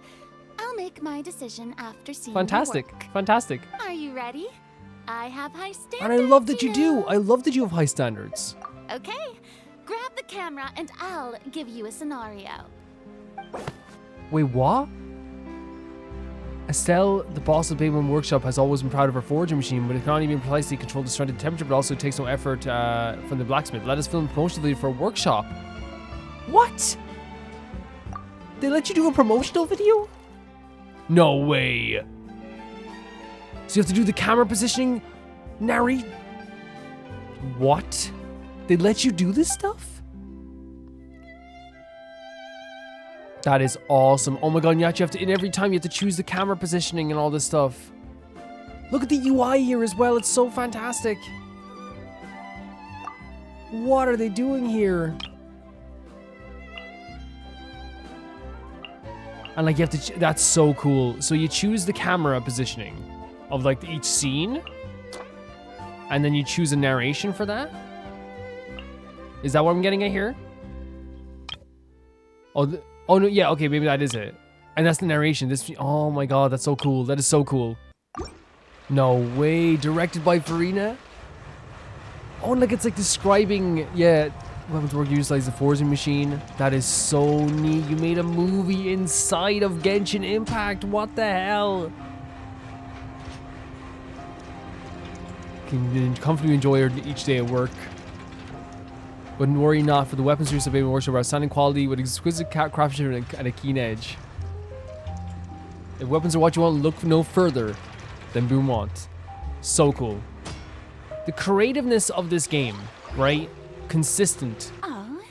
I'll make my decision after seeing your Fantastic. work. Fantastic. Are you ready? I have high standards. And I love that you do. know. I love that you have high standards. Okay, grab the camera and I'll give you a scenario. Wait, what? Estelle, the boss of Bayman Workshop, has always been proud of her forging machine, but it cannot even precisely control the strength and temperature, but also takes no effort from the blacksmith. Let us film a promotional video for a workshop. What? They let you do a promotional video? No way. So you have to do the camera positioning, narrate. What? They let you do this stuff? That is awesome. Oh my god, and you actually have to, and every time you have to choose the camera positioning and all this stuff. Look at the UI here as well. It's so fantastic. What are they doing here? And like you have to, that's so cool. So you choose the camera positioning of like each scene, and then you choose a narration for that. Is that what I'm getting at here? Oh, oh no, yeah, okay, maybe that is it. And that's the narration. This, oh my god, that's so cool. That is so cool. No way. Directed by Furina? Oh, like it's like describing, yeah, weapons work utilize the forging machine. That is so neat. You made a movie inside of Genshin Impact. What the hell? Can you comfortably enjoy each day at work. But worry not, for the weapons series of Baby Worship are outstanding quality with exquisite craftsmanship and a keen edge. If weapons are what you want, look no further than Beaumont. So cool. The creativeness of this game, right? Consistent. Oh,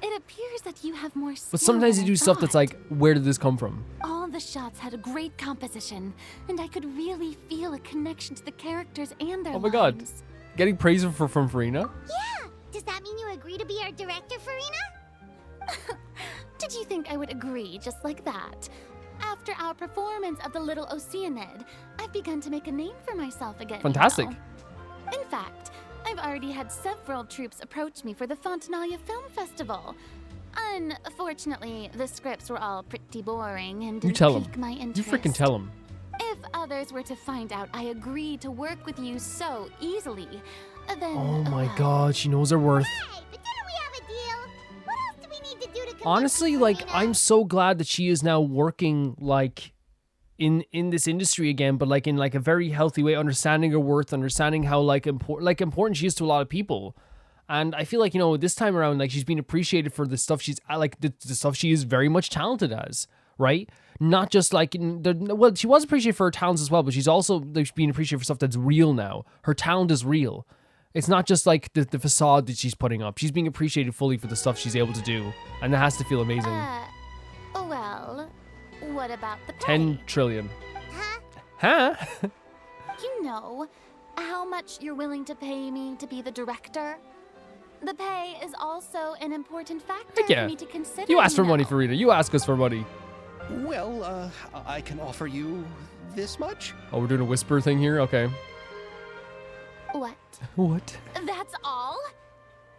it appears that you have more skill But sometimes you than I do stuff that's thought. like, where did this come from? All the shots had a great composition, and I could really feel a connection to the characters and their Oh my god. lives. Getting praise from Furina? Yeah! Does that mean you agree to be our director, Furina? Did you think I would agree just like that? After our performance of the Little Oceanid, I've begun to make a name for myself again. Fantastic. You know. In fact, I've already had several troops approach me for the Fontanalia Film Festival. Unfortunately, the scripts were all pretty boring and You didn't tell him. pique my You interest. freaking tell him. If others were to find out I agreed to work with you so easily, then... Oh my god, she knows her worth. Hey, but didn't we have a deal? What else do we need to do to convince Honestly, Furina? like, I'm so glad that she is now working, like, in this industry again, but, like, in, like, a very healthy way, understanding her worth, understanding how, like, important she is to a lot of people. And I feel like, you know, this time around, like, she's being appreciated for the stuff she's, like, the stuff she is very much talented as, right? Not just, like, well, she was appreciated for her talents as well, but she's also like, being appreciated for stuff that's real now. Her talent is real. It's not just, like, the facade that she's putting up. She's being appreciated fully for the stuff she's able to do. And that has to feel amazing. Well, what about the pay? 10 trillion. Huh? Huh? You know how much you're willing to pay me to be the director? The pay is also an important factor Heck yeah. for me to consider. You ask for money, know. Furina. You ask us for money. Well, I can offer you this much. Oh, we're doing a whisper thing here? Okay. What? What? That's all?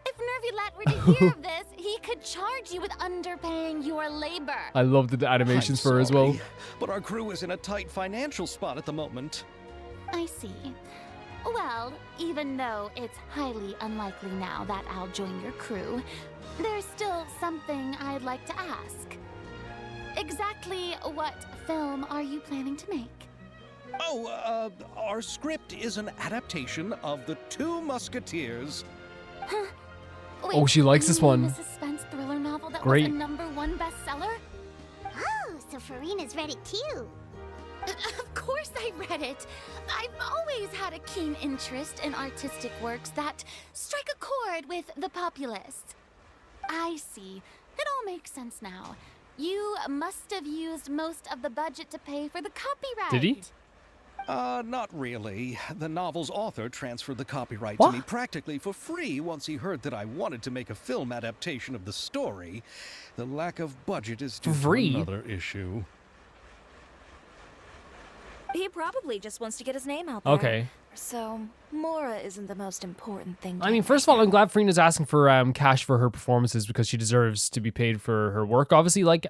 If Nervylet were to hear of this, he could charge you with underpaying your labor. I love the animations I'm for her as well. sorry, but our crew is in a tight financial spot at the moment. I see. Well, even though it's highly unlikely now that I'll join your crew, there's still something I'd like to ask. Exactly what film are you planning to make? Oh, our script is an adaptation of The Two Musketeers. Wait, Oh, she likes you this mean one. The suspense thriller novel that Great. was a #1 bestseller? Oh, so Furina's read it too. Of course I read it. I've always had a keen interest in artistic works that strike a chord with the populace. I see. It all makes sense now. You must have used most of the budget to pay for the copyright. Did he? Not really. The novel's author transferred the copyright What? to me practically for free once he heard that I wanted to make a film adaptation of the story. The lack of budget is just Free? another issue. He probably just wants to get his name out there. Okay. So, Mora isn't the most important thing. to I mean, him first of right all, I'm now. glad Furina's asking for cash for her performances because she deserves to be paid for her work. Obviously, like,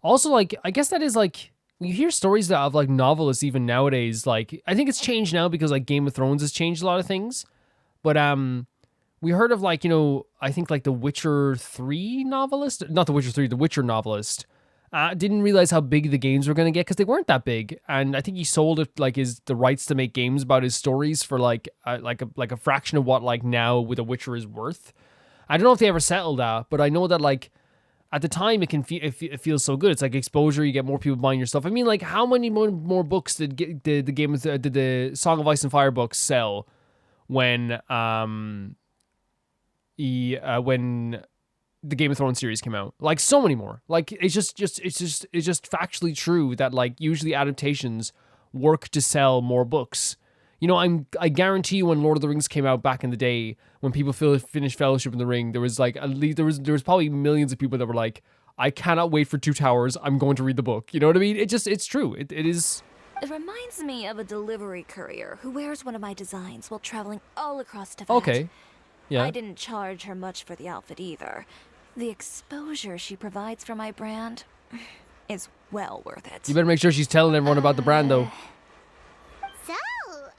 also, like, I guess that is like you hear stories of like novelists even nowadays. Like, I think it's changed now because like Game of Thrones has changed a lot of things. But we heard of like, you know, I think like the Witcher 3 novelist, not the Witcher 3, the Witcher novelist. Didn't realize how big the games were gonna get because they weren't that big, and I think he sold it like the rights to make games about his stories for like a fraction of what like now with a Witcher is worth. I don't know if they ever settled that, but I know that like at the time it feels so good. It's like exposure. You get more people buying your stuff. I mean, like how many more books did the Song of Ice and Fire books sell when the Game of Thrones series came out? Like so many more. Like it's just factually true that like usually adaptations work to sell more books. You know, I guarantee you when Lord of the Rings came out back in the day, when people finished Fellowship in the Ring, there was like at least there was probably millions of people that were like, I cannot wait for Two Towers. I'm going to read the book. You know what I mean? It's true. It is. It reminds me of a delivery courier who wears one of my designs while traveling all across Teyvat. Okay. Yeah. I didn't charge her much for the outfit either. The exposure she provides for my brand is well worth it. You better make sure she's telling everyone about the brand though. So,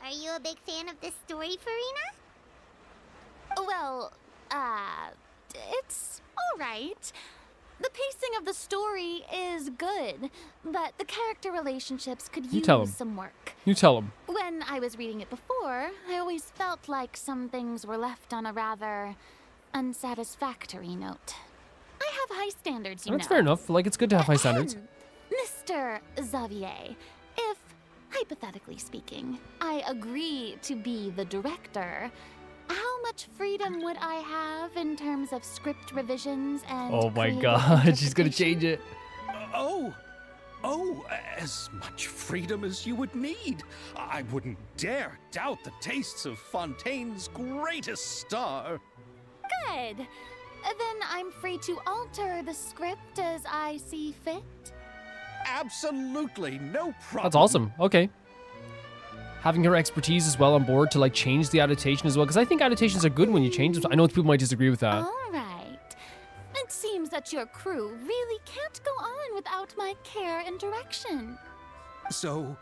Are you a big fan of this story, Furina? Well, it's alright. The pacing of the story is good, but the character relationships could use tell 'em. some work. You tell him. When I was reading it before, I always felt like some things were left on a rather unsatisfactory note. I have high standards, you That's know. fair enough. Like, it's good to have high standards. Mr. Xavier, if, hypothetically speaking, I agree to be the director, how much freedom would I have in terms of script revisions and Oh my creative god, she's gonna interpretation? change it. Oh, as much freedom as you would need. I wouldn't dare doubt the tastes of Fontaine's greatest star. Good. Then I'm free to alter the script as I see fit. Absolutely, no problem. That's awesome. Okay. Having her expertise as well on board to like change the adaptation as well, because I think adaptations are good when you change them. I know people might disagree with that. All right. It seems that your crew really can't go on without my care and direction. So,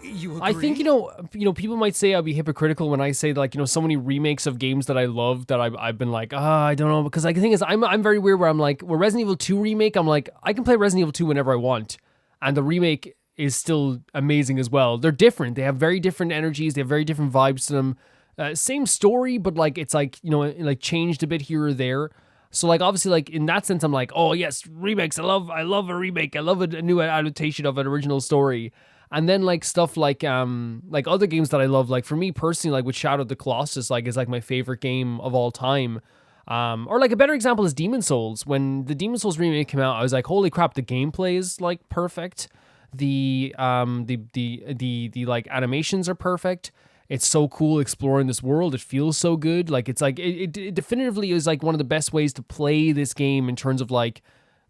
you agree? I think you know people might say I'll be hypocritical when I say like so many remakes of games that I love that I've been like I don't know, because like the thing is I'm very weird where I'm like Resident Evil 2 remake, I'm like I can play Resident Evil 2 whenever I want, and the remake is still amazing as well. They're different. They have very different energies. They have very different vibes to them. Same story, but like it's like like changed a bit here or there. So like obviously like in that sense I'm like, oh yes, remakes. I love a remake. I love a new adaptation of an original story. And then like stuff like other games that I love, like for me personally, like with Shadow of the Colossus, like is like my favorite game of all time. Or like a better example is Demon Souls. When the Demon Souls remake came out, I was like, holy crap, the gameplay is like perfect. The like animations are perfect. It's so cool exploring this world. It feels so good. Like it's like it definitively is like one of the best ways to play this game in terms of like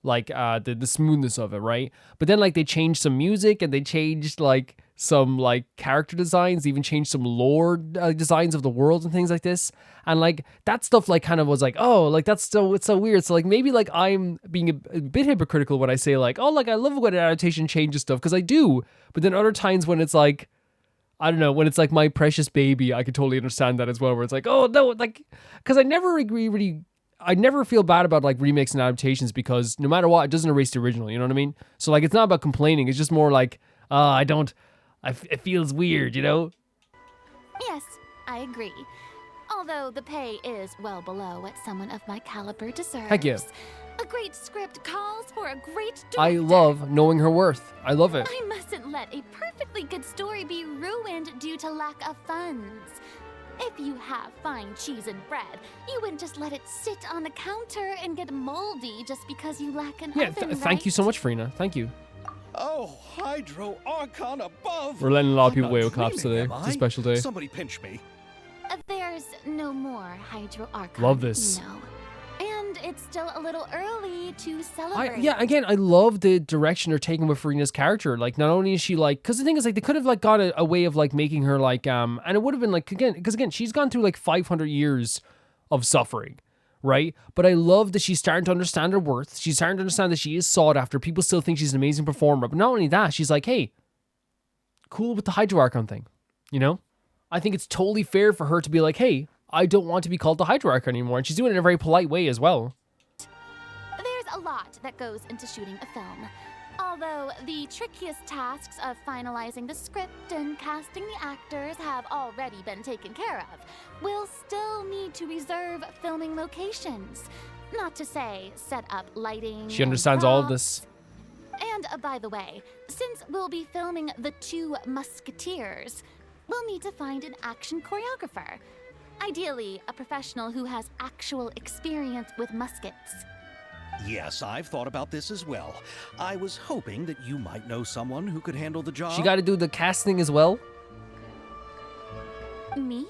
the smoothness of it, right? But then like they changed some music and they changed like some like character designs, they even changed some lore designs of the world and things like this. And like that stuff like kind of was like, oh, like it's so weird. So like maybe like I'm being a bit hypocritical when I say like, oh, like I love when an adaptation changes stuff, because I do. But then other times when it's like, I don't know, when it's like My Precious Baby, I could totally understand that as well, where it's like, oh no, like, because I never feel bad about like remakes and adaptations, because no matter what, it doesn't erase the original, you know what I mean? So like it's not about complaining, it's just more like, it feels weird, you know? Yes, I agree. Although the pay is well below what someone of my caliber deserves. Heck yeah. A great script calls for a great director. I love knowing her worth. I love it. I mustn't let a perfectly good story be ruined due to lack of funds. If you have fine cheese and bread, you wouldn't just let it sit on the counter and get moldy just because you lack an Yeah, oven, thank you so much, Furina. Thank you. Oh, Hydro Archon above! We're letting a lot of I'm people not wave claps dreaming, today. am It's a I? special day. Somebody pinch me. There's no more Hydro Archon. Love this. No. And it's still a little early to celebrate. Yeah, again, I love the direction they're taking with Farina's character. Like, not only is she like, because the thing is, like, they could have like got a way of like making her like, and it would have been like, because again, she's gone through like 500 years of suffering, right? But I love that she's starting to understand her worth. She's starting to understand that she is sought after. People still think she's an amazing performer. But not only that, she's like, hey, cool with the Hydro Archon thing, you know? I think it's totally fair for her to be like, hey, I don't want to be called the Hydro Archon anymore. And she's doing it in a very polite way as well. There's a lot that goes into shooting a film. Although the trickiest tasks of finalizing the script and casting the actors have already been taken care of, we'll still need to reserve filming locations. Not to say set up lighting. She and understands all of props. this. And by the way, since we'll be filming The Two Musketeers, we'll need to find an action choreographer. Ideally, a professional who has actual experience with muskets. Yes, I've thought about this as well. I was hoping that you might know someone who could handle the job. She got to do the casting as well. Me?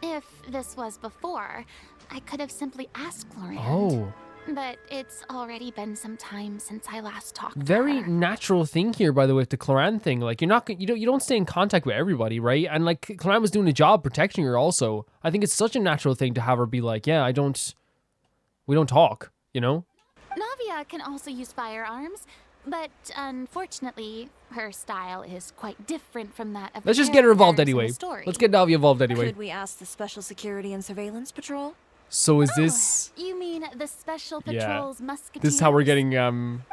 If this was before, I could have simply asked Florian. Oh. But it's already been some time since I last talked Very to her. natural thing here, by the way, with the Cloran thing. Like, you don't stay in contact with everybody, right? And like, Cloran was doing a job protecting her also. I think it's such a natural thing to have her be like, yeah, we don't talk, you know? Navia can also use firearms. But unfortunately, her style is quite different from that of the Let's just get her involved characters in the anyway. story. Let's get Navi involved anyway. Could we ask the Special Security and Surveillance Patrol? So is this... You mean the Special Yeah. Patrol's Musketeers? This is how we're getting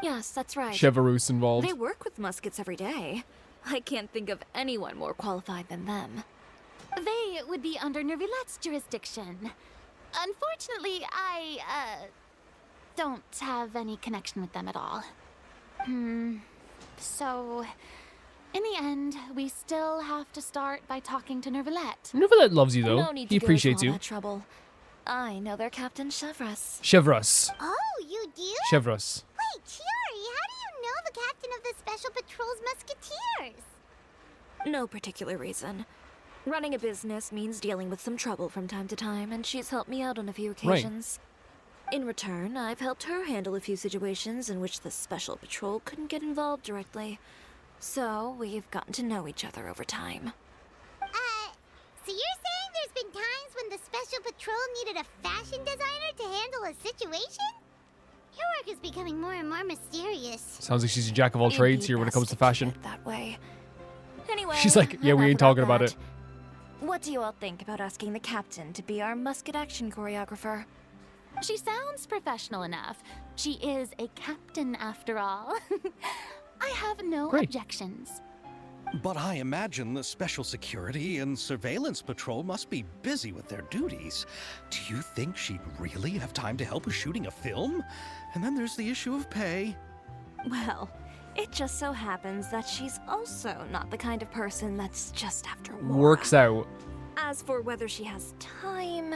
Yes, that's right. Chevreuse involved. They work with Muskets every day. I can't think of anyone more qualified than them. They would be under Nervilette's jurisdiction. Unfortunately, I, don't have any connection with them at all. So, in the end, we still have to start by talking to Nervilette. Nervilette loves you though. No need He to appreciates go to all you. that trouble. I know their captain, Chevreuse. Chevreuse. Oh, you do? Chevreuse. Wait, Chiori, how do you know the captain of the Special Patrol's Musketeers? No particular reason. Running a business means dealing with some trouble from time to time, and she's helped me out on a few occasions. In return, I've helped her handle a few situations in which the Special Patrol couldn't get involved directly. So, we've gotten to know each other over time. So you're saying there's been times when the Special Patrol needed a fashion designer to handle a situation? Your work is becoming more and more mysterious. Sounds like she's a jack of all It'd trades be here when it best comes to to keep fashion. it that way. Anyway, She's like, yeah, we enough ain't talking about that. it. What do you all think about asking the captain to be our musket action choreographer? She sounds professional enough. She is a captain after all. I have no Great. objections. But I imagine the Special Security and Surveillance Patrol must be busy with their duties. Do you think she'd really have time to help with shooting a film? And then there's the issue of pay. Well, it just so happens that she's also not the kind of person that's just after war. Works out. As for whether she has time,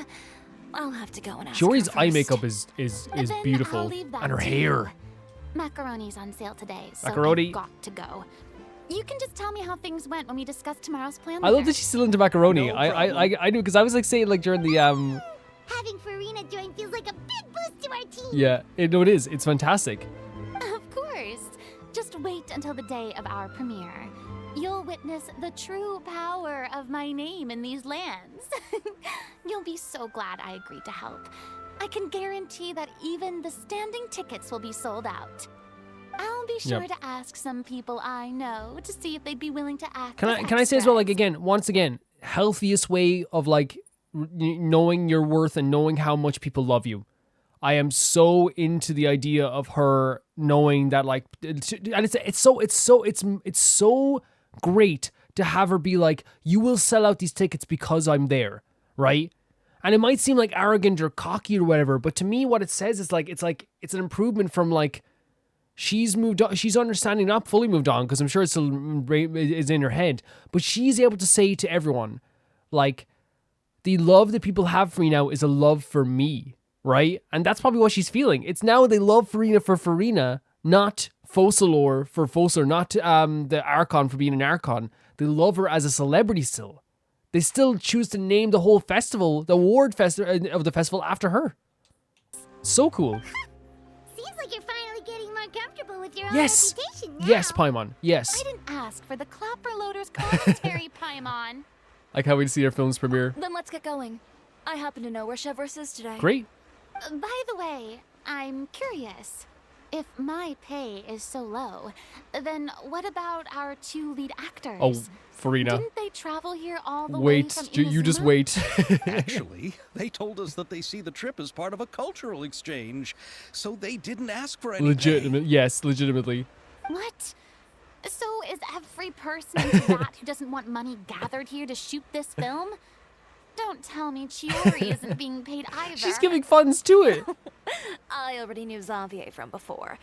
I'll have to go and ask Shiori's her eye first. makeup is Then beautiful. I'll leave that And her to hair. you. Macaroni's on sale today, so Macaroni. I've got to go. You can just tell me how things went when we discuss tomorrow's plan. I love later. that she's still into macaroni. No I knew because I was like saying like during the Having Furina join feels like a big boost to our team. yeah, no, it is. It's fantastic. Of course. Just wait until the day of our premiere. You'll witness the true power of my name in these lands. You'll be so glad I agreed to help. I can guarantee that even the standing tickets will be sold out. I'll be sure Yep. to ask some people I know to see if they'd be willing to act. Can as I say as well, like extras. again, once again, healthiest way of like knowing your worth and knowing how much people love you. I am so into the idea of her knowing that like, and it's so great to have her be like, you will sell out these tickets because I'm there, right? And it might seem like arrogant or cocky or whatever, but to me, what it says is like it's an improvement from like. She's moved on. She's understanding, not fully moved on, because I'm sure it still is in her head. But she's able to say to everyone, like, the love that people have for me now is a love for me, right? And that's probably what she's feeling. It's now they love Furina for Furina, not Focalor for Focalor, not the Archon for being an Archon. They love her as a celebrity still. They still choose to name the whole festival, the award of the festival, after her. So cool. Seems like you're finally getting more comfortable with your Yes. own reputation now. Yes, Paimon. Yes. I didn't ask for the Clapper Loader's commentary, Paimon. I can't wait to see her film's premiere. Then let's get going. I happen to know where Chevreuse is today. Great. By the way, I'm curious. If my pay is so low, then what about our two lead actors? Oh, Furina. Didn't they travel here all the way Wait, from you just Inazuma? wait. Actually, they told us that they see the trip as part of a cultural exchange, so they didn't ask for any Legitimate, yes, legitimately. What? So is every person into that who doesn't want money gathered here to shoot this film? Don't tell me Chiori isn't being paid either. She's giving funds to it. I already knew Xavier from before,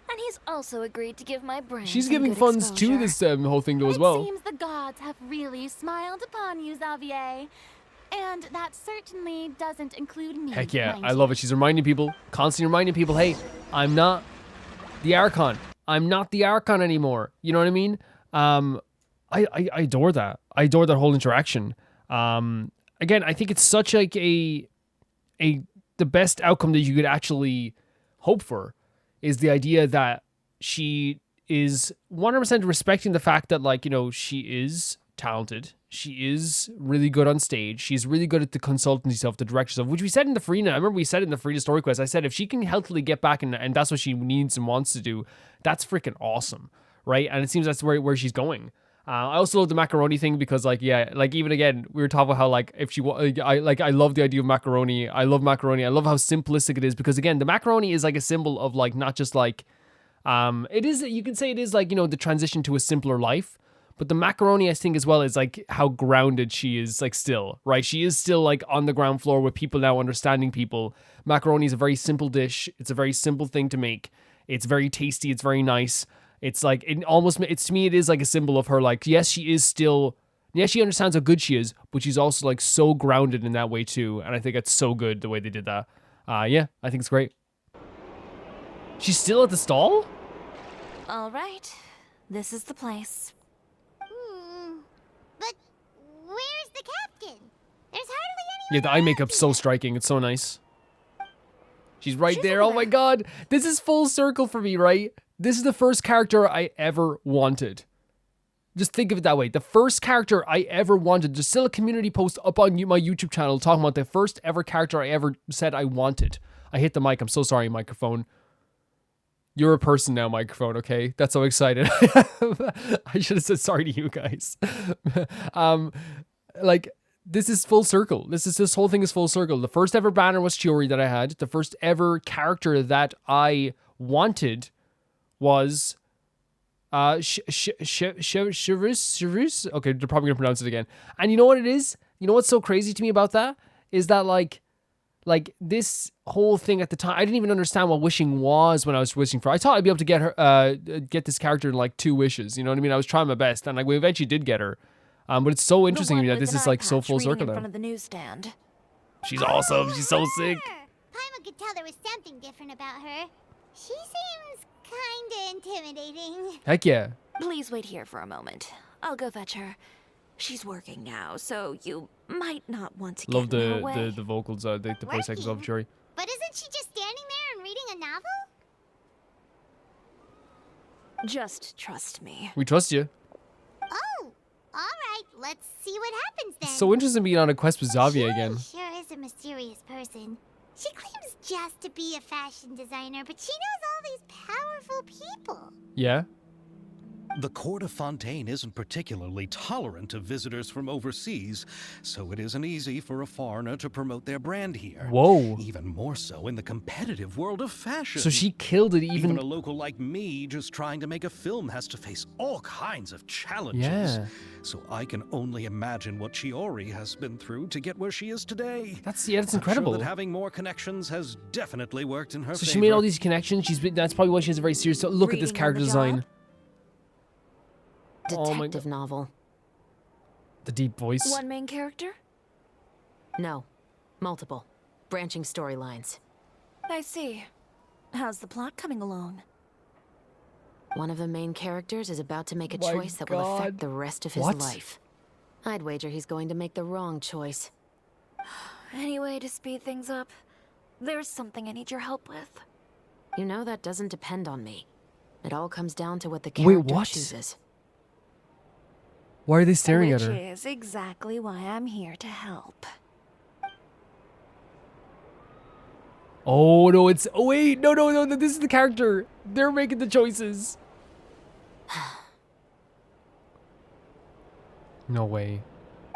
and he's also agreed to give my brain She's some giving good funds to exposure. this whole thing though as It well. seems the gods have really smiled upon you, Xavier. And that certainly doesn't include me. Heck yeah, mind I you. love it. She's reminding people, constantly reminding people, hey, I'm not the Archon. I'm not the Archon anymore. You know what I mean? I adore that. I adore that whole interaction. Again, I think it's such like the best outcome that you could actually hope for is the idea that she is 100% respecting the fact that, like, you know, she is talented She is really good on stage. She's really good at the consultancy stuff, the direction stuff, which we said in the Furina. I remember we said it in the Furina story quest. I said if she can healthily get back and that's what she needs and wants to do, that's freaking awesome, right? And it seems that's where she's going. I also love the macaroni thing because, like, yeah, like even again, we were talking about how like if she, I love the idea of macaroni. I love macaroni. I love how simplistic it is because again, the macaroni is like a symbol of like not just like, it is. You can say it is like, you know, the transition to a simpler life. But the macaroni, I think, as well, is like how grounded she is, like still, right? She is still like on the ground floor with people now understanding people. Macaroni is a very simple dish. It's a very simple thing to make. It's very tasty. It's very nice. It's like, it's to me, it is like a symbol of her. Like, yes, she is still, yes, she understands how good she is, but she's also like so grounded in that way too. And I think it's so good the way they did that. Yeah, I think it's great. She's still at the stall? All right, this is the place. But where's the captain? There's hardly anyone. Yeah, the eye makeup's so striking. It's so nice. She's right there. over Oh my there. god. This is full circle for me, right? This is the first character I ever wanted. Just think of it that way. The first character I ever wanted. There's still a community post up on my YouTube channel talking about the first ever character I ever said I wanted. I hit the mic. I'm so sorry, microphone. You're a person now, microphone, okay? That's so excited. I should have said sorry to you guys. Like, this is full circle. This whole thing is full circle. The first ever banner was Chiori that I had. The first ever character that I wanted was Chevreuse. Okay, they're probably gonna pronounce it again. And you know what it is? You know what's so crazy to me about that? Is that like this whole thing at the time, I didn't even understand what wishing was when I was wishing for. I thought I'd be able to get her, get this character in like 2 wishes. You know what I mean? I was trying my best, and like we eventually did get her. But it's so interesting to me that this is like so full circle in now. front of the newsstand. She's awesome. She's so sick. Paimon could tell there was something different about her. She seems kinda intimidating. Heck yeah. Please wait here for a moment. I'll go fetch her. She's working now, so you might not want to Love get in her way. the vocals, the voice actors of Chiori. But isn't she just standing there and reading a novel? Just trust me. We trust you. Oh, alright, let's see what happens then. It's so interesting being on a quest with Xavier again. She sure is a mysterious person. She claims just to be a fashion designer, but she knows all these powerful people. Yeah. The court of Fontaine isn't particularly tolerant of visitors from overseas, so it isn't easy for a foreigner to promote their brand here. Whoa. Even more so in the competitive world of fashion. So she killed it Even a local like me just trying to make a film has to face all kinds of challenges. Yeah. So I can only imagine what Chiori has been through to get where she is today. That's I'm incredible. sure that having more connections has definitely worked in her So favor. she made all these connections. That's probably why she has a very serious. Look at this Reading on character the design. job? Oh my Detective novel. The deep voice. One main character? No. Multiple. Branching storylines. I see. How's the plot coming along? One of the main characters is about to make a My choice that will God. affect the rest of his What? life. I'd wager he's going to make the wrong choice. Any way to speed things up? There's something I need your help with. You know that doesn't depend on me. It all comes down to what the Wait, character what? chooses. Why are they staring Which at her? is exactly why I'm here to help. Oh no, it's. Oh wait, no. This is the character. They're making the choices. No way.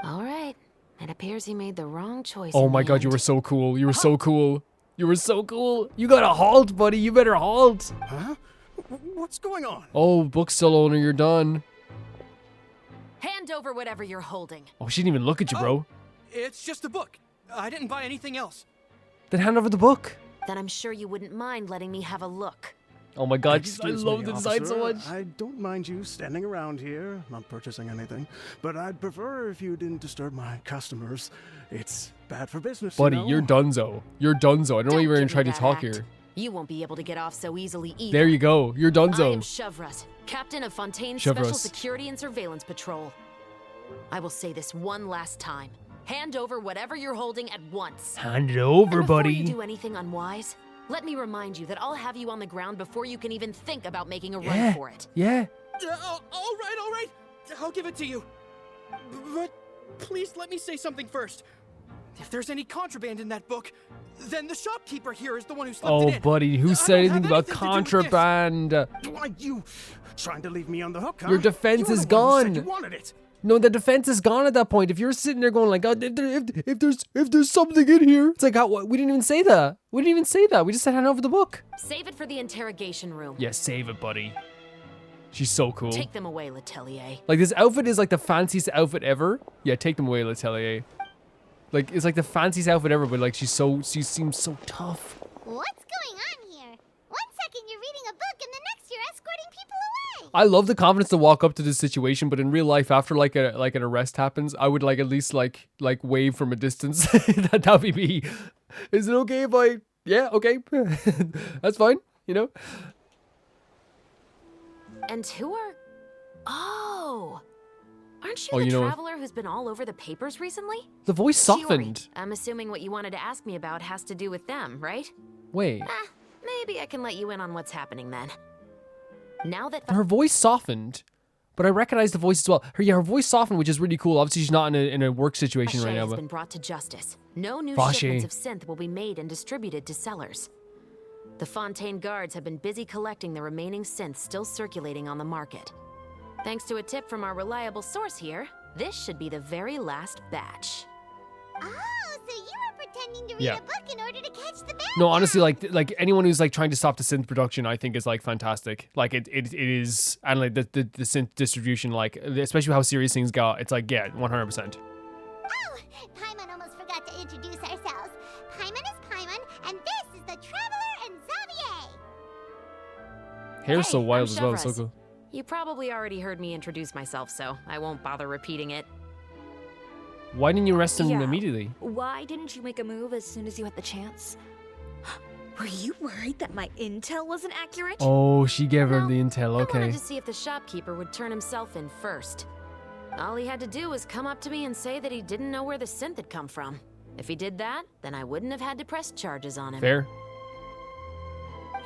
All right. It appears he made the wrong choice. Oh in my the god, you end. were so cool. You were so cool. You were so cool. You gotta halt, buddy. You better halt. Huh? What's going on? Oh, bookstore owner, you're done. Hand over whatever you're holding. Oh, she didn't even look at you, bro. It's just a book. I didn't buy anything else. Then hand over the book. Then I'm sure you wouldn't mind letting me have a look. Oh my god, I Excuse love me, the design so officer. much. I don't mind you standing around here, not purchasing anything, but I'd prefer if you didn't disturb my customers. It's bad for business, Buddy, you know? you're donezo. You're donezo. I don't know Don't you were gonna give try me to that talk act. here. You won't be able to get off so easily either. There you go. You're I am donezo. Chevreuse, captain of Fontaine's Special Chevreuse. Security and Surveillance Patrol. I will say this one last time. Hand over whatever you're holding at once. Hand it over, And before buddy. you do anything unwise, let me remind you that I'll have you on the ground before you can even think about making a run Yeah. for it. Yeah. All right. I'll give it to you. But Please let me say something first. If there's any contraband in that book, then the shopkeeper here is the one who slipped it in. Oh, buddy, who said anything about contraband? Why, you trying to leave me on the hook, huh? Your defense You were is the one who said gone. you wanted it. No, the defense is gone at that point. If you're sitting there going like, oh, if there's something in here, it's like, what? We didn't even say that. We didn't even say that. We just said hand over the book. Save it for the interrogation room. Yeah, save it, buddy. She's so cool. Take them away, Letelier. Like, this outfit is like the fanciest outfit ever. Yeah, take them away, Letelier. Like, it's like the fanciest outfit ever, but like, she seems so tough. What's going on here? 1 second you're reading a book and the next you're escorting people away. I love the confidence to walk up to this situation, but in real life, after like an arrest happens, I would like at least like wave from a distance. That'd be me. Is it okay if I? Yeah, okay, that's fine. You know. And who are... Oh! Aren't you Oh, the you know what? traveler who's been all over the papers recently? The voice softened. Shiori, I'm assuming what you wanted to ask me about has to do with them, right? Wait. Maybe I can let you in on what's happening then. Now that... Her voice softened, but I recognize the voice as well. Her voice softened, which is really cool. Obviously, she's not in a work situation Vache right now, has but been brought to justice. No new Vache. shipments of synth will be made and distributed to sellers. The Fontaine guards have been busy collecting the remaining synths still circulating on the market. Thanks to a tip from our reliable source here, this should be the very last batch. Oh, so you were pretending to read Yeah. a book in order to catch the bad no, guy. honestly, like anyone who's like trying to stop the synth production, I think is like fantastic. Like it is, and like the synth distribution, like especially how serious things got. It's like, yeah, 100%. Oh, Paimon almost forgot to introduce ourselves. Paimon is Paimon, and this is the Traveler and Xavier. Hair's so Hey, wild I'm as well. It's so Chevreuse. cool. You probably already heard me introduce myself, so I won't bother repeating it. Why didn't you arrest him Yeah. immediately? Why didn't you make a move as soon as you had the chance? Were you worried that my intel wasn't accurate? Oh, she gave her No, the intel. I Okay. wanted to see if the shopkeeper would turn himself in first. All he had to do was come up to me and say that he didn't know where the synth had come from. If he did that, then I wouldn't have had to press charges on him. Fair.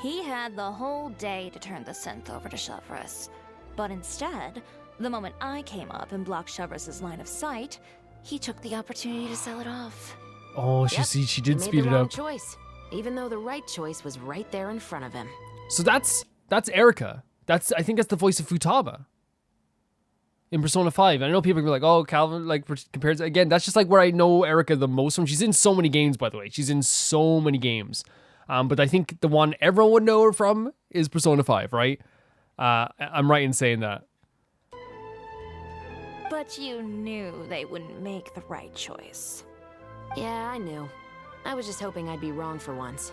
He had the whole day to turn the synth over to Chevreuse. But instead, the moment I came up and blocked Chevreuse's line of sight, he took the opportunity to sell it off. Oh, Yep, she he did made speed the it wrong up. choice, even though the right choice was right there in front of him. So that's Erica. I think that's the voice of Futaba in Persona 5. I know people can be like, oh, Calvin, like compared to, again, that's just like where I know Erica the most from. She's in so many games, by the way. She's in so many games. But I think the one everyone would know her from is Persona 5, right? I'm right in saying that. But you knew they wouldn't make the right choice. Yeah, I knew. I was just hoping I'd be wrong for once.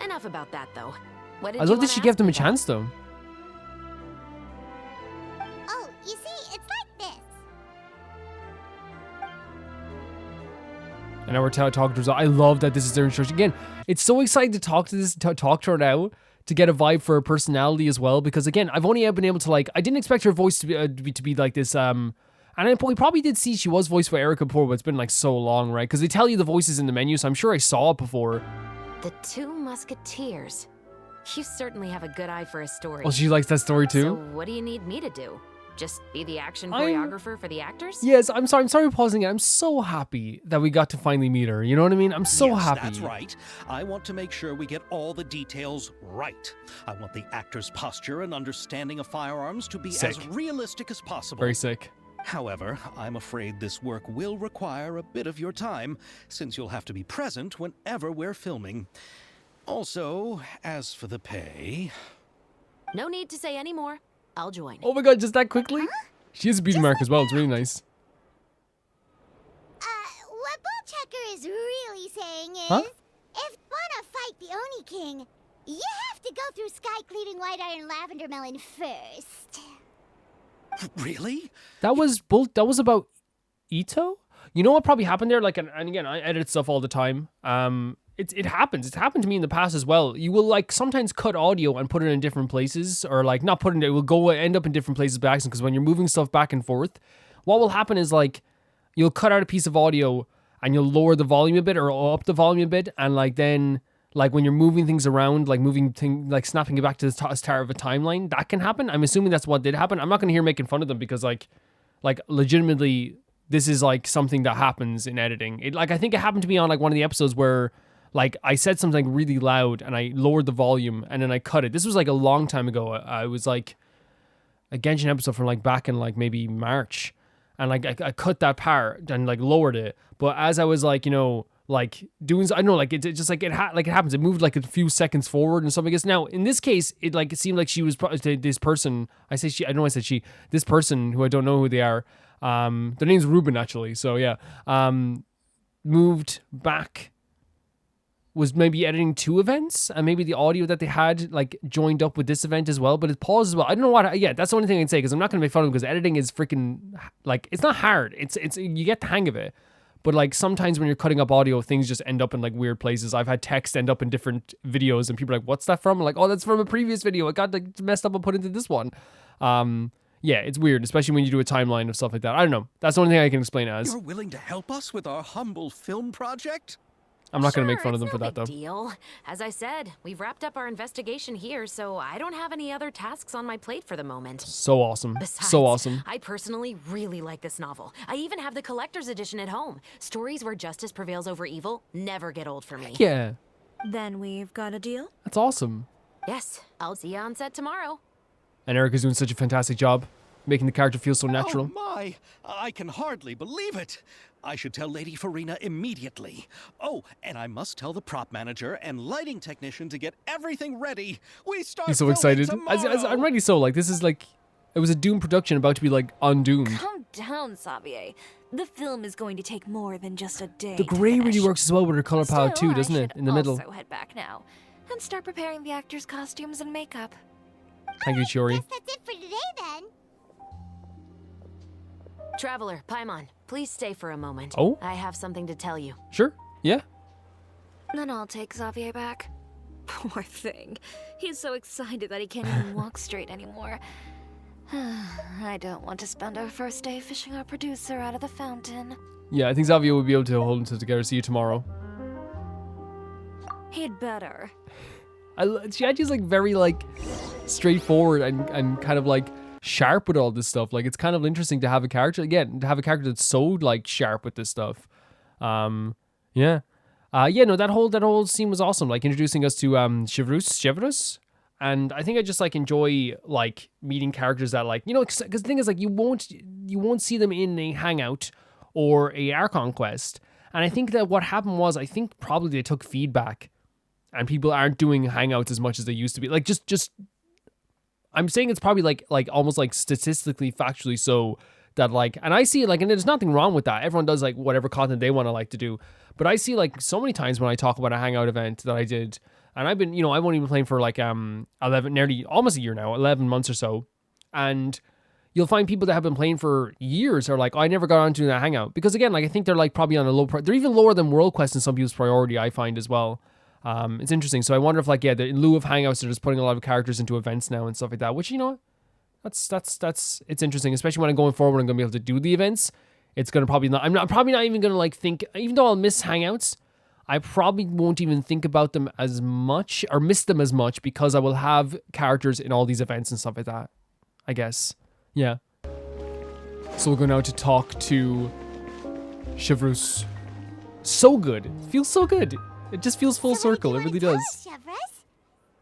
Enough about that, though. What did I you love that wanna she gave ask them me a chance, though. Oh, you see, it's like this. And now we're talking to her. I love that this is their instruction. Again, it's so exciting to talk to her now, to get a vibe for her personality as well. Because again, I've only been able to like, I didn't expect her voice to be like this. And we probably did see she was voiced by Erica before, but it's been like so long, right? Because they tell you the voices in the menu, so I'm sure I saw it before. The Two Musketeers. You certainly have a good eye for a story. Oh, she likes that story So too. what do you need me to do? Just be the action I'm- choreographer for the actors? Yes, I'm sorry for pausing it. I'm so happy that we got to finally meet her. You know what I mean? I'm so Yes, happy. That's right. I want to make sure we get all the details right. I want the actor's posture and understanding of firearms to be Sick. as realistic as possible. Very sick. However, I'm afraid this work will require a bit of your time, since you'll have to be present whenever we're filming. Also, as for the pay... No need to say any more. I'll join. Oh my god, just that quickly? She has a beauty mark as well. It's really nice. What Bullchecker is really saying is, Huh? if you wanna fight the Oni King, you have to go through Sky Cleaving White Iron Lavender Melon first. Really? That was about Ito? You know what probably happened there? Like, and again, I edit stuff all the time. It happens. It's happened to me in the past as well. You will like sometimes cut audio and put it in different places, or like not put it. It will end up in different places by accident, because when you're moving stuff back and forth, what will happen is like you'll cut out a piece of audio and you'll lower the volume a bit or up the volume a bit, and like then like when you're moving things around, like like snapping it back to the start of a timeline, that can happen. I'm assuming that's what did happen. I'm not going to hear making fun of them because like legitimately, this is like something that happens in editing. It like I think it happened to me on like one of the episodes where like I said something really loud and I lowered the volume and then I cut it. This was like a long time ago. I was like a Genshin episode from like back in like maybe March, and like I cut that part and like lowered it. But as I was like, you know, like doing, I don't know, like it just like it happens. It moved like a few seconds forward and something. Now in this case, it seemed like she was this person. I say she. I know I said she. This person who I don't know who they are. Their name's Ruben actually. So yeah, moved back. Was maybe editing 2 events and maybe the audio that they had like joined up with this event as well, but it paused as well. I don't know what. Yeah, that's the only thing I can say because I'm not gonna make fun of it because editing is freaking like it's not hard. It's you get the hang of it, but like sometimes when you're cutting up audio, things just end up in like weird places. I've had text end up in different videos and people are like, "What's that from?" I'm like, "Oh, that's from a previous video. It got like messed up and put into this one." Yeah, it's weird, especially when you do a timeline of stuff like that. I don't know. That's the only thing I can explain it as. You're willing to help us with our humble film project? I'm not going to make fun of them it's for no that, though. big deal. As I said, we've wrapped up our investigation here, so I don't have any other tasks on my plate for the moment. So awesome. Besides, So awesome. I personally really like this novel. I even have the collector's edition at home. Stories where justice prevails over evil never get old for me. Yeah, Then we've got a deal? that's awesome. Yes, I'll see you on set tomorrow. And Erica's doing such a fantastic job making the character feel so natural. Oh my! I can hardly believe it. I should tell Lady Furina immediately. Oh, and I must tell the prop manager and lighting technician to get everything ready. We start. He's so filming excited. tomorrow. I'm ready. So like this is like, it was a Doom production about to be like undoomed. Calm down, Xavier. The film is going to take more than just a day. The to gray really finish. works as well with her color palette Still, too, doesn't I it? should In the middle. also head back now and start preparing the actors' costumes and makeup. Thank you, Chiori. Guess that's it for today then. Traveler, Paimon, please stay for a moment. Oh? I have something to tell you. Sure. Yeah. Then I'll take Xavier back. Poor thing. He's so excited that he can't even walk straight anymore. I don't want to spend our first day fishing our producer out of the fountain. Yeah, I think Xavier will be able to hold them together. See you tomorrow. He'd better. Chiachi's like very like straightforward and kind of like sharp with all this stuff. Like it's kind of interesting to have a character to have a character that's so like sharp with this stuff. No, that whole scene was awesome. Like introducing us to Chevreuse, and I think I just like enjoy like meeting characters that like, you know, because the thing is like you won't see them in a hangout or a Archon quest. And I think that what happened was I think probably they took feedback and people aren't doing hangouts as much as they used to be. Like just I'm saying it's probably like almost like statistically factually so that like, and I see like, and there's nothing wrong with that. Everyone does like whatever content they want to like to do. But I see like so many times when I talk about a hangout event that I did, and I've been, you know, I've only been playing for like 11, nearly almost a year now, 11 months or so. And you'll find people that have been playing for years are like, oh, I never got onto that hangout. Because again, like I think they're like probably on a low, they're even lower than World Quest in some people's priority, I find as well. It's interesting. So I wonder if like, yeah, in lieu of hangouts, they're just putting a lot of characters into events now and stuff like that, which, you know, that's it's interesting, especially when I'm going forward, I'm going to be able to do the events. It's going to probably not, I'm probably not even going to like think, even though I'll miss hangouts, I probably won't even think about them as much or miss them as much because I will have characters in all these events and stuff like that, I guess. Yeah. So we're going now to talk to Chevreuse. So good. It feels so good. It just feels full circle. It really does.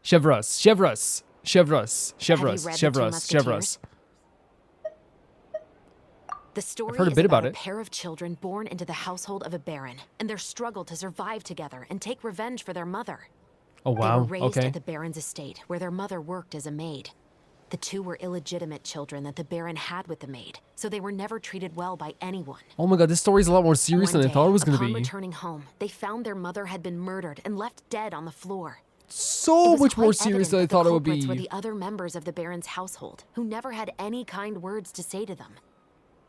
Chevreuse. Chevreuse. Chevreuse. Chevreuse. Chevreuse. Chevreuse. The story heard a is bit about a it. pair of children born into the household of a baron and their struggle to survive together and take revenge for their mother. Oh, wow. They were raised Okay. at the baron's estate where their mother worked as a maid. The two were illegitimate children that the baron had with the maid, so they were never treated well by anyone. Oh my god, this story's a lot more serious One than I thought it was going to upon be. returning home, they found their mother had been murdered and left dead on the floor. So It was much more quite serious evident than I that the thought it would culprits be. were the other members of the baron's household, who never had any kind words to say to them.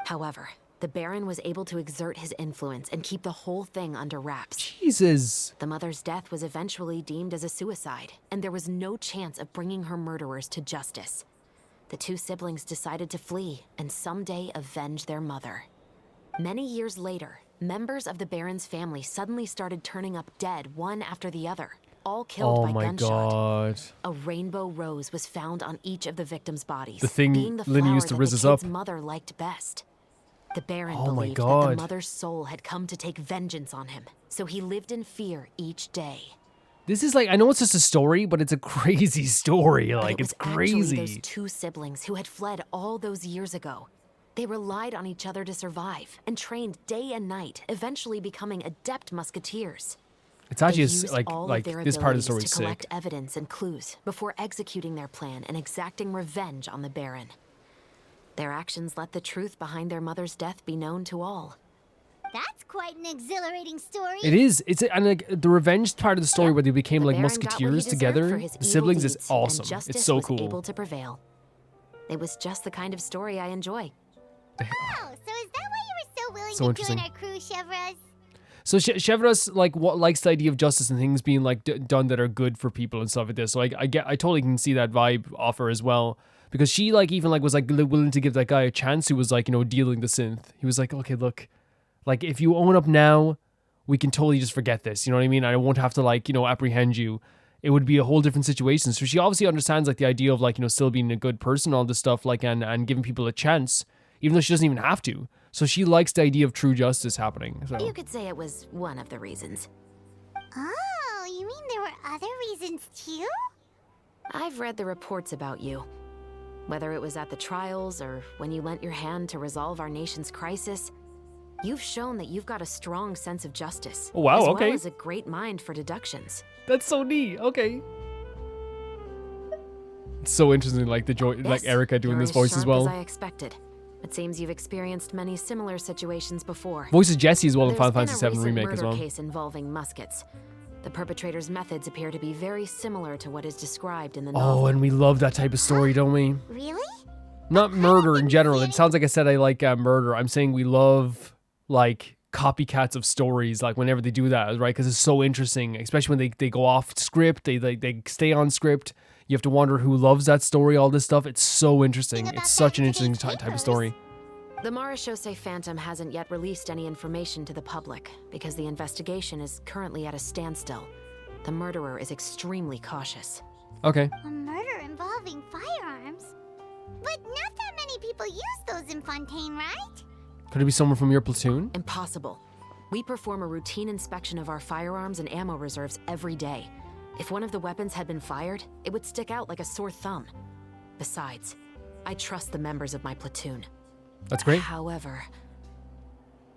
However, the baron was able to exert his influence and keep the whole thing under wraps. Jesus. The mother's death was eventually deemed as a suicide, and there was no chance of bringing her murderers to justice. The two siblings decided to flee and someday avenge their mother. Many years later, members of the baron's family suddenly started turning up dead one after the other, all killed by Oh my gunshot. god. A rainbow rose was found on each of the victims' bodies, The thing being the Lynn flower used to that rizz the us kid's up. mother liked best. The Baron Oh my believed that God. the mother's soul had come to take vengeance on him, so he lived in fear each day. This is like, I know it's just a story, but it's a crazy story. But Like, it was it's actually crazy. those two siblings who had fled all those years ago. They relied on each other to survive and trained day and night, eventually becoming adept musketeers. It's actually They used all of their this part of the story abilities is to collect sick. evidence and clues before executing their plan and exacting revenge on the Baron. Their actions let the truth behind their mother's death be known to all. That's quite an exhilarating story. It is. And like the revenge part of the story where they became The like Baron got what he musketeers deserved together, for his the evil siblings is deeds, and awesome. justice It's so was cool. able to prevail. It was just the kind of story I enjoy. Oh, so is that why you were so willing So to interesting. join our crew, Chevreuse? So Chevreuse like likes the idea of justice and things being like done that are good for people and stuff like this. So I totally can see that vibe off her as well, because she like even like was like willing to give that guy a chance who was like, you know, dealing the synth. He was like, okay, look, like if you own up now, we can totally just forget this. You know what I mean? I won't have to like, you know, apprehend you. It would be a whole different situation. So she obviously understands like the idea of like, you know, still being a good person, all this stuff, like and giving people a chance, even though she doesn't even have to. So she likes the idea of true justice happening. So. You could say it was one of the reasons. Oh, you mean there were other reasons too? I've read the reports about you. Whether it was at the trials or when you lent your hand to resolve our nation's crisis, you've shown that you've got a strong sense of justice. Oh, wow, as okay. well as a great mind for deductions. That's so neat. Okay. It's so interesting, like the joy, like Yes, Erica doing you're this as voice as sharp well. I expected. It seems you've experienced many similar situations before. Voices Jesse as well in There's Final been Fantasy a VII recent remake as murder well. case involving muskets. The perpetrator's methods appear to be very similar to what is described in the novel. Oh, and we love that type of story, don't we? Really? Not murder in general. It sounds like I said I like murder. I'm saying we love like copycats of stories, like whenever they do that, right? Because it's so interesting, especially when they go off script, they stay on script. You have to wonder who loves that story, all this stuff. It's so interesting. It's such an interesting type of story. The Marechaussee Phantom hasn't yet released any information to the public because the investigation is currently at a standstill. The murderer is extremely cautious. Okay. A murder involving firearms? But not that many people use those in Fontaine, right? Could it be someone from your platoon? Impossible. We perform a routine inspection of our firearms and ammo reserves every day. If one of the weapons had been fired, it would stick out like a sore thumb. Besides, I trust the members of my platoon. That's great. However,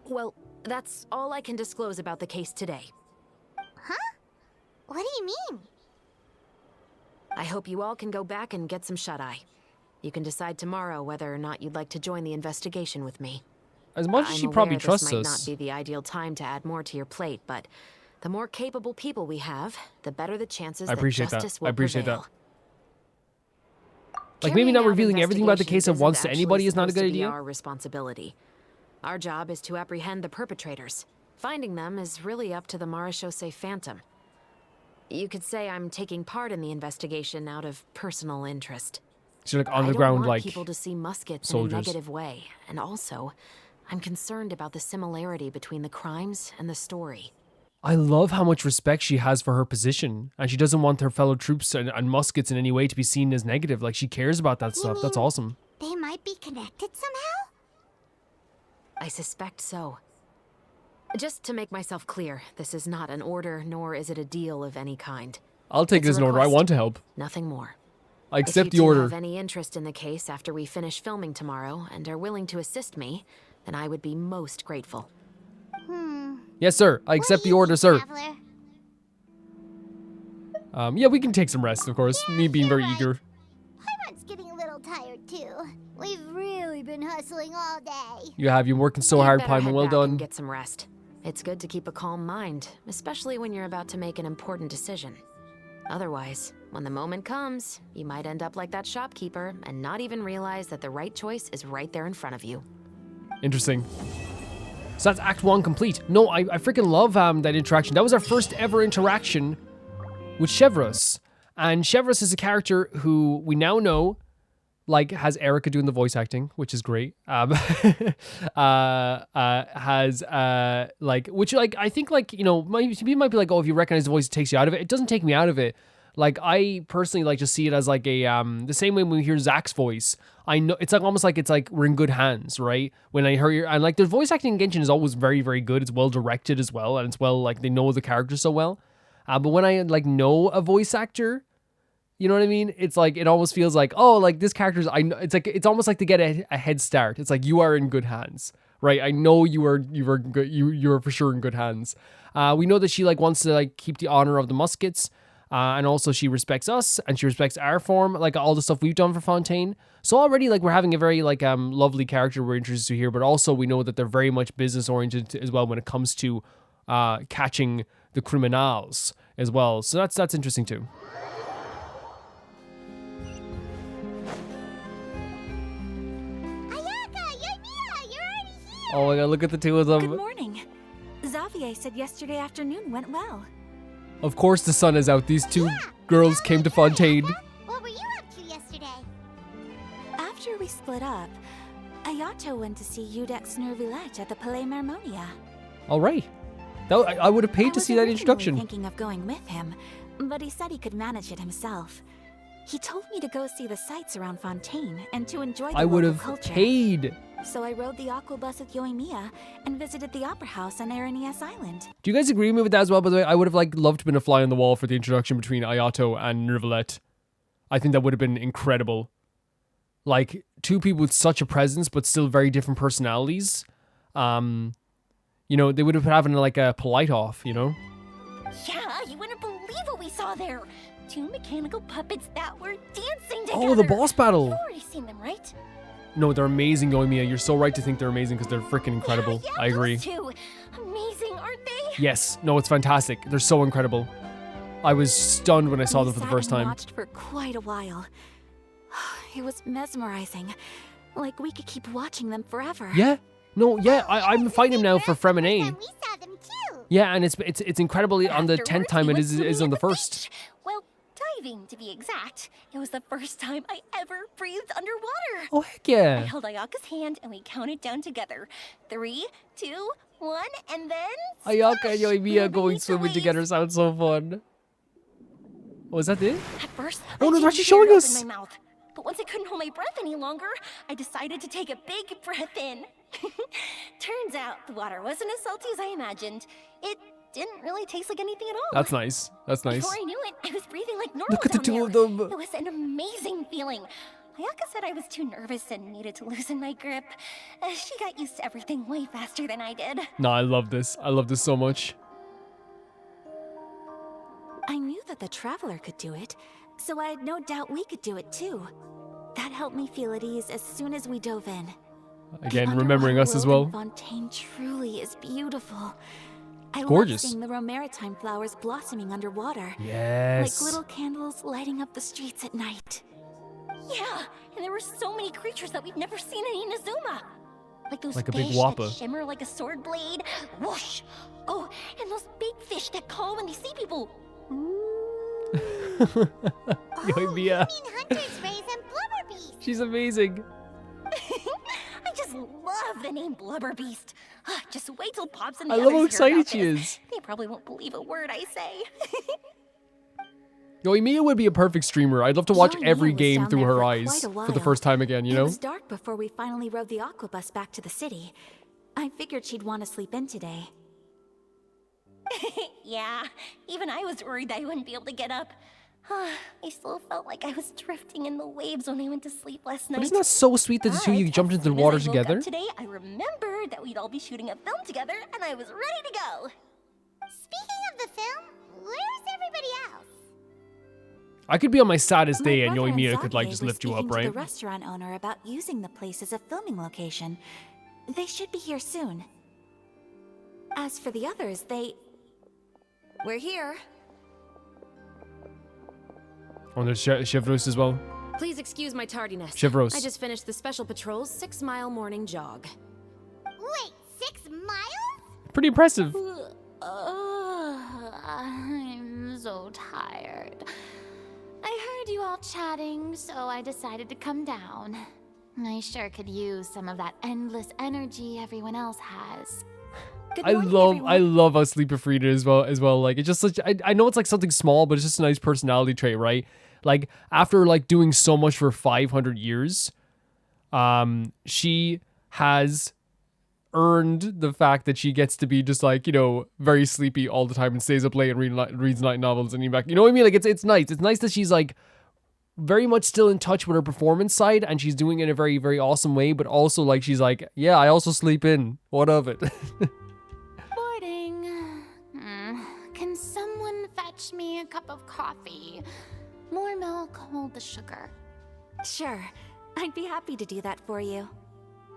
well, that's all I can disclose about the case today. Huh? What do you mean? I hope you all can go back and get some shut-eye. You can decide tomorrow whether or not you'd like to join the investigation with me. As much as I'm she probably aware trusts this might us. not be the ideal time to add more to your plate, but the more capable people we have, the better the chances I appreciate that that. justice will I appreciate prevail. Like maybe Carrying not out revealing everything about the case at investigations once isn't to anybody actually is not a supposed good to be idea. Our responsibility. Our job is to apprehend the perpetrators. Finding them is really up to the Marechaussee Phantom. You could say I'm taking part in the investigation out of personal interest. So like on I the don't ground, want like people to see muskets soldiers. in a negative way, and also, I'm concerned about the similarity between the crimes and the story. I love how much respect she has for her position, and she doesn't want her fellow troops and muskets in any way to be seen as negative. Like she cares about that stuff. That's mean- awesome. They might be connected somehow? I suspect so. Just to make myself clear, this is not an order, nor is it a deal of any kind. I'll take It's this a in order. I request. want to help. Nothing more. I accept if the you two order. have any interest in the case after we finish filming tomorrow and are willing to assist me, then I would be most grateful. Yes, sir. I accept the order, sir. Traveler? Yeah, we can take some rest, of course. Me being very eager. Paimon's getting a little tired too. We've really been hustling all day. You've working so You'd hard, better Paimon. head Well back and done. get some rest. It's good to keep a calm mind, especially when you're about to make an important decision. Otherwise, when the moment comes, you might end up like that shopkeeper and not even realize that the right choice is right there in front of you. Interesting. So that's Act 1 complete. No, I freaking love that interaction. That was our first ever interaction with Chevreuse. And Chevreuse is a character who we now know like has Erica doing the voice acting, which is great. Has like, which like I think like, you know, people might be like, oh, if you recognize the voice, it takes you out of it. It doesn't take me out of it. Like I personally like to see it as like a the same way when we hear Zach's voice. I know it's like almost like it's like we're in good hands, right? When I hear and like the voice acting in Genshin is always very, very good. It's well directed as well, and it's well like they know the character so well. But when I like know a voice actor, you know what I mean? It's like it almost feels like, oh, like this character's I know it's like it's almost like to get a head start. It's like you are in good hands, right? I know you are good, you're for sure in good hands. We know that she like wants to like keep the honor of the Muskets. And also she respects us and she respects our form, like all the stuff we've done for Fontaine. So already like we're having a very like lovely character we're introduced to here, but also we know that they're very much business oriented as well when it comes to catching the criminals as well. So that's interesting too. Oh my god, look at the two of them. Good morning. Xavier said yesterday afternoon went well. Of course the sun is out. These two girls came to Fontaine. What were you up to yesterday? After we split up, Ayato went to see Udex Nervillette at the Palais Mermonia. All right. I would have paid to see that introduction. I was thinking of going with him, but he said he could manage it himself. He told me to go see the sights around Fontaine and to enjoy the local culture. Paid. So I rode the aquabus with Yoimiya and visited the opera house on Aranias Island. Do you guys agree with me with that as well? By the way, I would have like loved to have been a fly on the wall for the introduction between Ayato and Nervillette. I think that would have been incredible. Like two people with such a presence, but still very different personalities. You know, they would have been having like a polite off, you know? Yeah, you wouldn't believe what we saw there. Two mechanical puppets that were dancing together. Oh, the boss battle. You've already seen them, right? No, they're amazing, Yoimiya. You're so right to think they're amazing because they're freaking incredible. Yeah, I agree. those two. Amazing, aren't they? Yes. No, it's fantastic. They're so incredible. I was stunned when I saw them for the first time. We watched for quite a while. It was mesmerizing. Like we could keep watching them forever. Yeah. No, yeah. I'm fighting now for Fremine. We saw them too. Yeah, and it's incredibly on the 10th time it is on the first. Well, diving to be exact. It was the first time I ever breathed underwater. Oh heck yeah! I held Ayaka's hand and we counted down together. 3, 2, 1, and then Ayaka and Yoimiya going swimming together sounds so fun. Oh, is that it? At first, oh no, they're I actually showing us. in my mouth. But once I couldn't hold my breath any longer, I decided to take a big breath in. Turns out the water wasn't as salty as I imagined. It didn't really taste like anything at all. That's nice. That's nice. Before I knew it, I was breathing like normal. Look at the two of them. It was an amazing feeling. Ayaka said I was too nervous and needed to loosen my grip. She got used to everything way faster than I did. No, I love this. I love this so much. I knew that the Traveler could do it, so I had no doubt we could do it too. That helped me feel at ease as soon as we dove in. Again, remembering us as well. Fontaine truly is beautiful. I gorgeous. love seeing the Romaritime flowers blossoming underwater. Yes. Like little candles lighting up the streets at night. Yeah, and there were so many creatures that we've never seen in Inazuma. Like those like a fish big wappa. that shimmer like a sword blade. Whoosh! Oh, and those big fish that call when they see people. Yoimiya. You mean Hunter's Rays and Blubber Beast. She's amazing. I just love the name Blubber Beast. Just wait till Pops and the I love others how hear excited about she this. is. They probably won't believe a word I say. Yoimiya would be a perfect streamer. I'd love to watch Yoimiya every was game down through there her for eyes quite a for the while. first time again, you know? It was dark before we finally rode the aquabus back to the city. I figured she'd want to sleep in today. Yeah, even I was worried that I wouldn't be able to get up. I still felt like I was drifting in the waves when I went to sleep last night. But isn't that so sweet that the two of you jumped into the water together? Today, I remembered that we'd all be shooting a film together, and I was ready to go. Speaking of the film, where's everybody else? I could be on my saddest day and My brother Yoimiya and could like Xavier just were lift you up, speaking to right? the restaurant owner about using the place as a filming location. They should be here soon. As for the others, We're here. Oh, there's Chevreuse as well. Please excuse my tardiness. Chevreuse. I just finished the Special Patrol's 6-mile morning jog. Wait, 6 miles? Pretty impressive. I'm so tired. I heard you all chatting, so I decided to come down. I sure could use some of that endless energy everyone else has. Good morning, I everyone. love how Sleepy Frida as well. Like, it's just such, I know it's like something small, but it's just a nice personality trait, right? Like, after like doing so much for 500 years, she has earned the fact that she gets to be just like, you know, very sleepy all the time and stays up late and reads light novels and you back. You know what I mean? Like, it's nice. It's nice that she's like very much still in touch with her performance side and she's doing it in a very, very awesome way, but also like she's like, yeah, I also sleep in. What of it? Boarding. Can someone fetch me a cup of coffee? More milk, hold the sugar. Sure, I'd be happy to do that for you.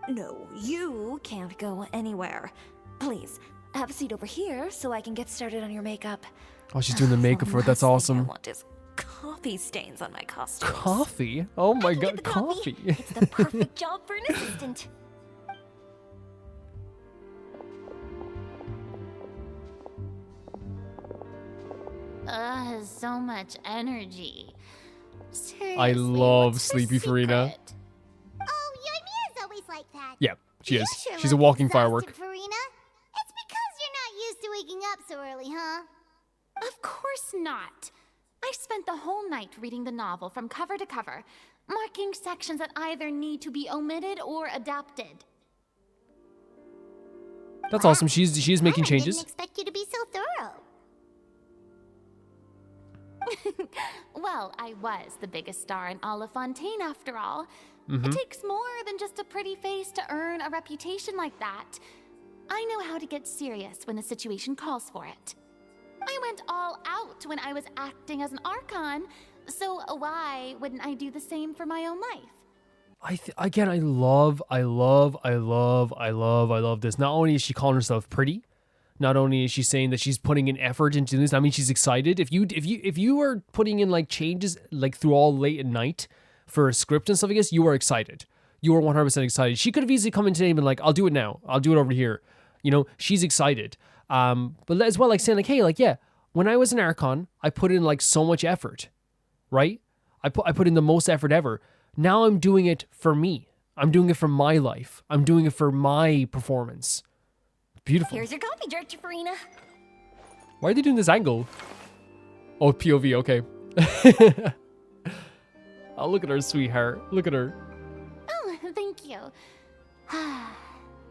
No, you can't go anywhere. Please, have a seat over here so I can get started on your makeup. Oh, she's doing the makeup for it. That's The last awesome. thing I want is coffee stains on my costume. Coffee? Oh my Get god, the coffee. It's the perfect job for an assistant. So much energy. Seriously, I love what's her Sleepy Furina. secret? Oh, Ymira's always like that. Yeah, she is. You sure She's a look walking exhausted, firework. Furina. It's because you're not used to waking up so early, huh? Of course not. I spent the whole night reading the novel from cover to cover, marking sections that either need to be omitted or adapted. That's awesome. She's making I changes. didn't expect you to be so thorough. Well, I was the biggest star in all of Fontaine after all. It takes more than just a pretty face to earn a reputation like that. I know how to get serious when the situation calls for it. I went all out when I was acting as an Archon, so why wouldn't I do the same for my own life? Again, I love this. Not only is she calling herself pretty, not only is she saying that she's putting in effort into this. I mean, she's excited. If you are putting in like changes like through all late at night for a script and stuff, I guess you are excited. You are 100% excited. She could have easily come in today and been like, "I'll do it now. I'll do it over here." You know, she's excited. But as well, like saying like, "Hey, like yeah, when I was an Archon, I put in like so much effort, right? I put in the most effort ever. Now I'm doing it for me. I'm doing it for my life. I'm doing it for my performance." Beautiful. Here's your coffee, Director Furina. Why are they doing this angle? Oh, POV, okay. Oh, look at her, sweetheart. Look at her. Oh, thank you.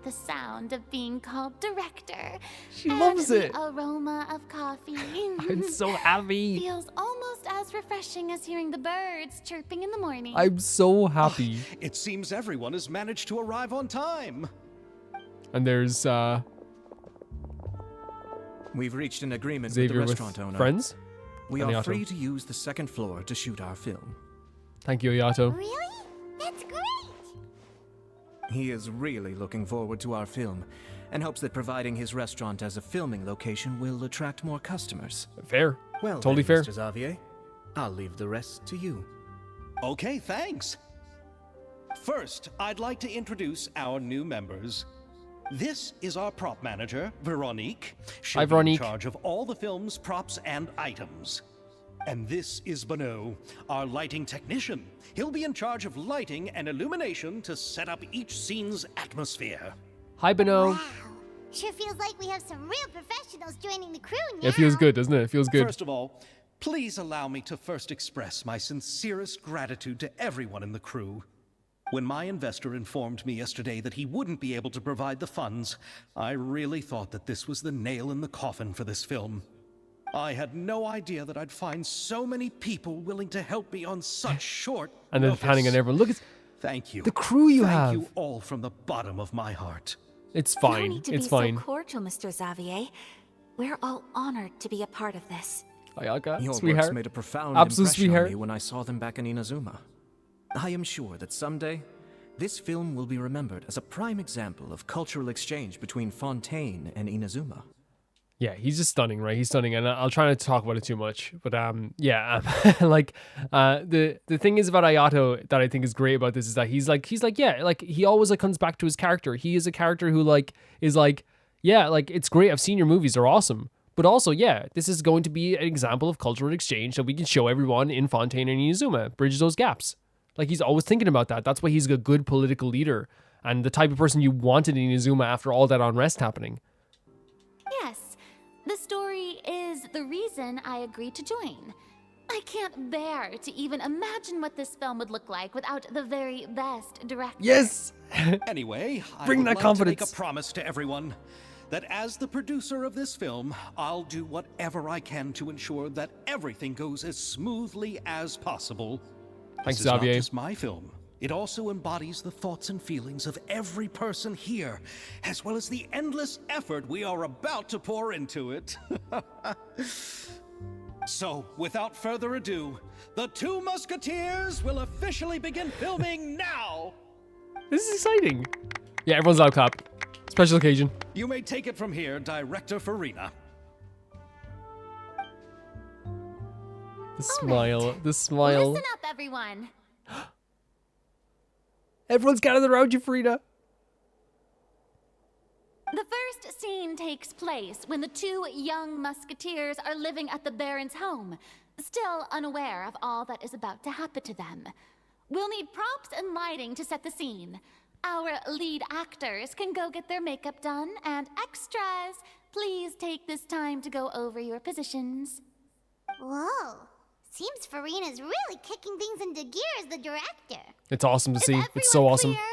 The sound of being called director. She loves and it. The aroma of coffee. I'm so happy. Feels almost as refreshing as hearing the birds chirping in the morning. I'm so happy. It seems everyone has managed to arrive on time. And there's We've reached an agreement Xavier with the with restaurant owner. friends. We And are Yato. free to use the second floor to shoot our film. Thank you, Yato. Really? That's great! He is really looking forward to our film and hopes that providing his restaurant as a filming location will attract more customers. Fair. Well, Totally then, fair. Mr. Xavier, I'll leave the rest to you. Okay, thanks. First, I'd like to introduce our new members. This is our prop manager, Veronique. She'll Hi, be Veronique. in charge of all the film's props and items. And this is Bonneau, our lighting technician. He'll be in charge of lighting and illumination to set up each scene's atmosphere. Hi, Beno. Wow. Sure feels like we have some real professionals joining the crew now. It feels good, doesn't it? It feels good. First of all, please allow me to first express my sincerest gratitude to everyone in the crew. When my investor informed me yesterday that he wouldn't be able to provide the funds, I really thought that this was the nail in the coffin for this film. I had no idea that I'd find so many people willing to help me on such short And then notice. panning on everyone. Look, it's Thank you. the crew you Thank have. you all from the bottom of my heart. It's No fine. need to It's be fine. so cordial, Mr. Xavier. We're all honored to be a part of this. Ayaka, Your sweetheart. works made a profound Absolute impression sweetheart. on me when I saw them back in Inazuma. I am sure that someday, this film will be remembered as a prime example of cultural exchange between Fontaine and Inazuma. Yeah, he's just stunning, right? He's stunning, and I'll try not to talk about it too much. But yeah, like the thing is about Ayato that I think is great about this is that he's like yeah, like he always like comes back to his character. He is a character who like is like yeah, like it's great. I've seen your movies; they're awesome. But also, yeah, this is going to be an example of cultural exchange that we can show everyone in Fontaine and Inazuma, bridge those gaps. Like, he's always thinking about that. That's why he's a good political leader and the type of person you wanted in Inazuma after all that unrest happening. Yes, the story is the reason I agreed to join. I can't bear to even imagine what this film would look like without the very best director. Yes! Anyway, Bring I would that like confidence. to make a promise to everyone that as the producer of this film, I'll do whatever I can to ensure that everything goes as smoothly as possible. Thanks, This is not Xavier. just my film. It also embodies the thoughts and feelings of every person here, as well as the endless effort we are about to pour into it. So, without further ado, the Two Musketeers will officially begin filming now! This is exciting. Yeah, everyone's loud clap. Special occasion. You may take it from here, Director Furina. The smile. The smile. Listen up, everyone. Everyone's gathered around you, Furina. The first scene takes place when the two young musketeers are living at the Baron's home, still unaware of all that is about to happen to them. We'll need props and lighting to set the scene. Our lead actors can go get their makeup done, and extras, please take this time to go over your positions. Whoa. Seems Furina's really kicking things into gear as the director. It's awesome to see. Is It's so everyone awesome. clear?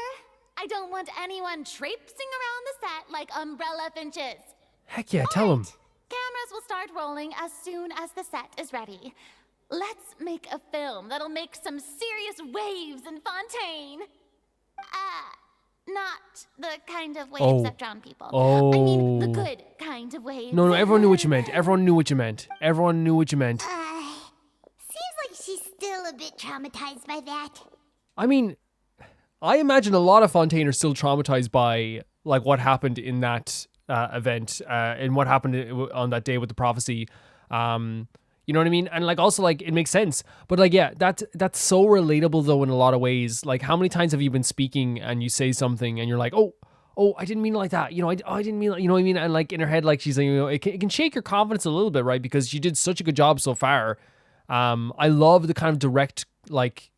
I don't want anyone traipsing around the set like umbrella finches. Heck yeah, tell him. Cameras will start rolling as soon as the set is ready. Let's make a film that'll make some serious waves in Fontaine. Not the kind of waves that drown people. I mean the good kind of waves. No, everyone knew what you meant. Everyone knew what you meant. Everyone knew what you meant. Seems like she's still a bit traumatized by that. I mean, I imagine a lot of Fontaine are still traumatized by like what happened in that event and what happened on that day with the prophecy. You know what I mean? And like also like it makes sense. But like yeah, that's so relatable though in a lot of ways. Like how many times have you been speaking and you say something and you're like, oh, I didn't mean it like that. You know, I didn't mean, you know what I mean? And like in her head, like she's like, you know, it can shake your confidence a little bit, right? Because she did such a good job so far. I love the kind of direct like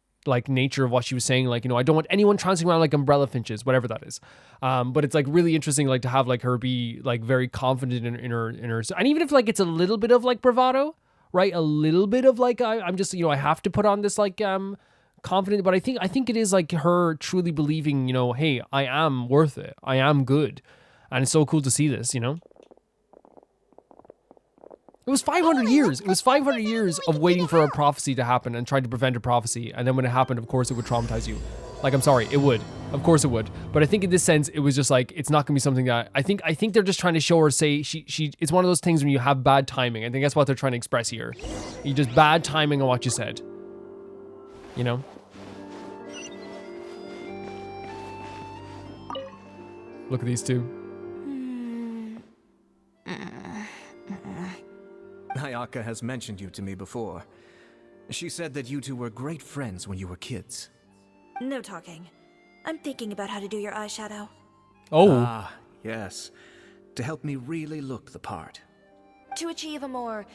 nature of what she was saying. Like, you know, I don't want anyone trouncing around like umbrella finches, whatever that is. But it's like really interesting, like to have like her be like very confident in her, and even if like it's a little bit of like bravado, right? A little bit of like, I'm just, you know, I have to put on this like, confident, but I think it is like her truly believing, you know, hey, I am worth it. I am good. And it's so cool to see this, you know? It was 500 years. It was 500 years of waiting for a prophecy to happen and trying to prevent a prophecy. And then when it happened, of course, it would traumatize you. Like, I'm sorry, it would. Of course it would. But I think in this sense, it was just like, it's not going to be something that... I think they're just trying to show her, say, she. It's one of those things when you have bad timing. I think that's what they're trying to express here. You just bad timing on what you said. You know? Look at these two. Ayaka has mentioned you to me before. She said that you two were great friends when you were kids. No talking. I'm thinking about how to do your eyeshadow. Oh. Ah, yes. To help me really look the part. To achieve a more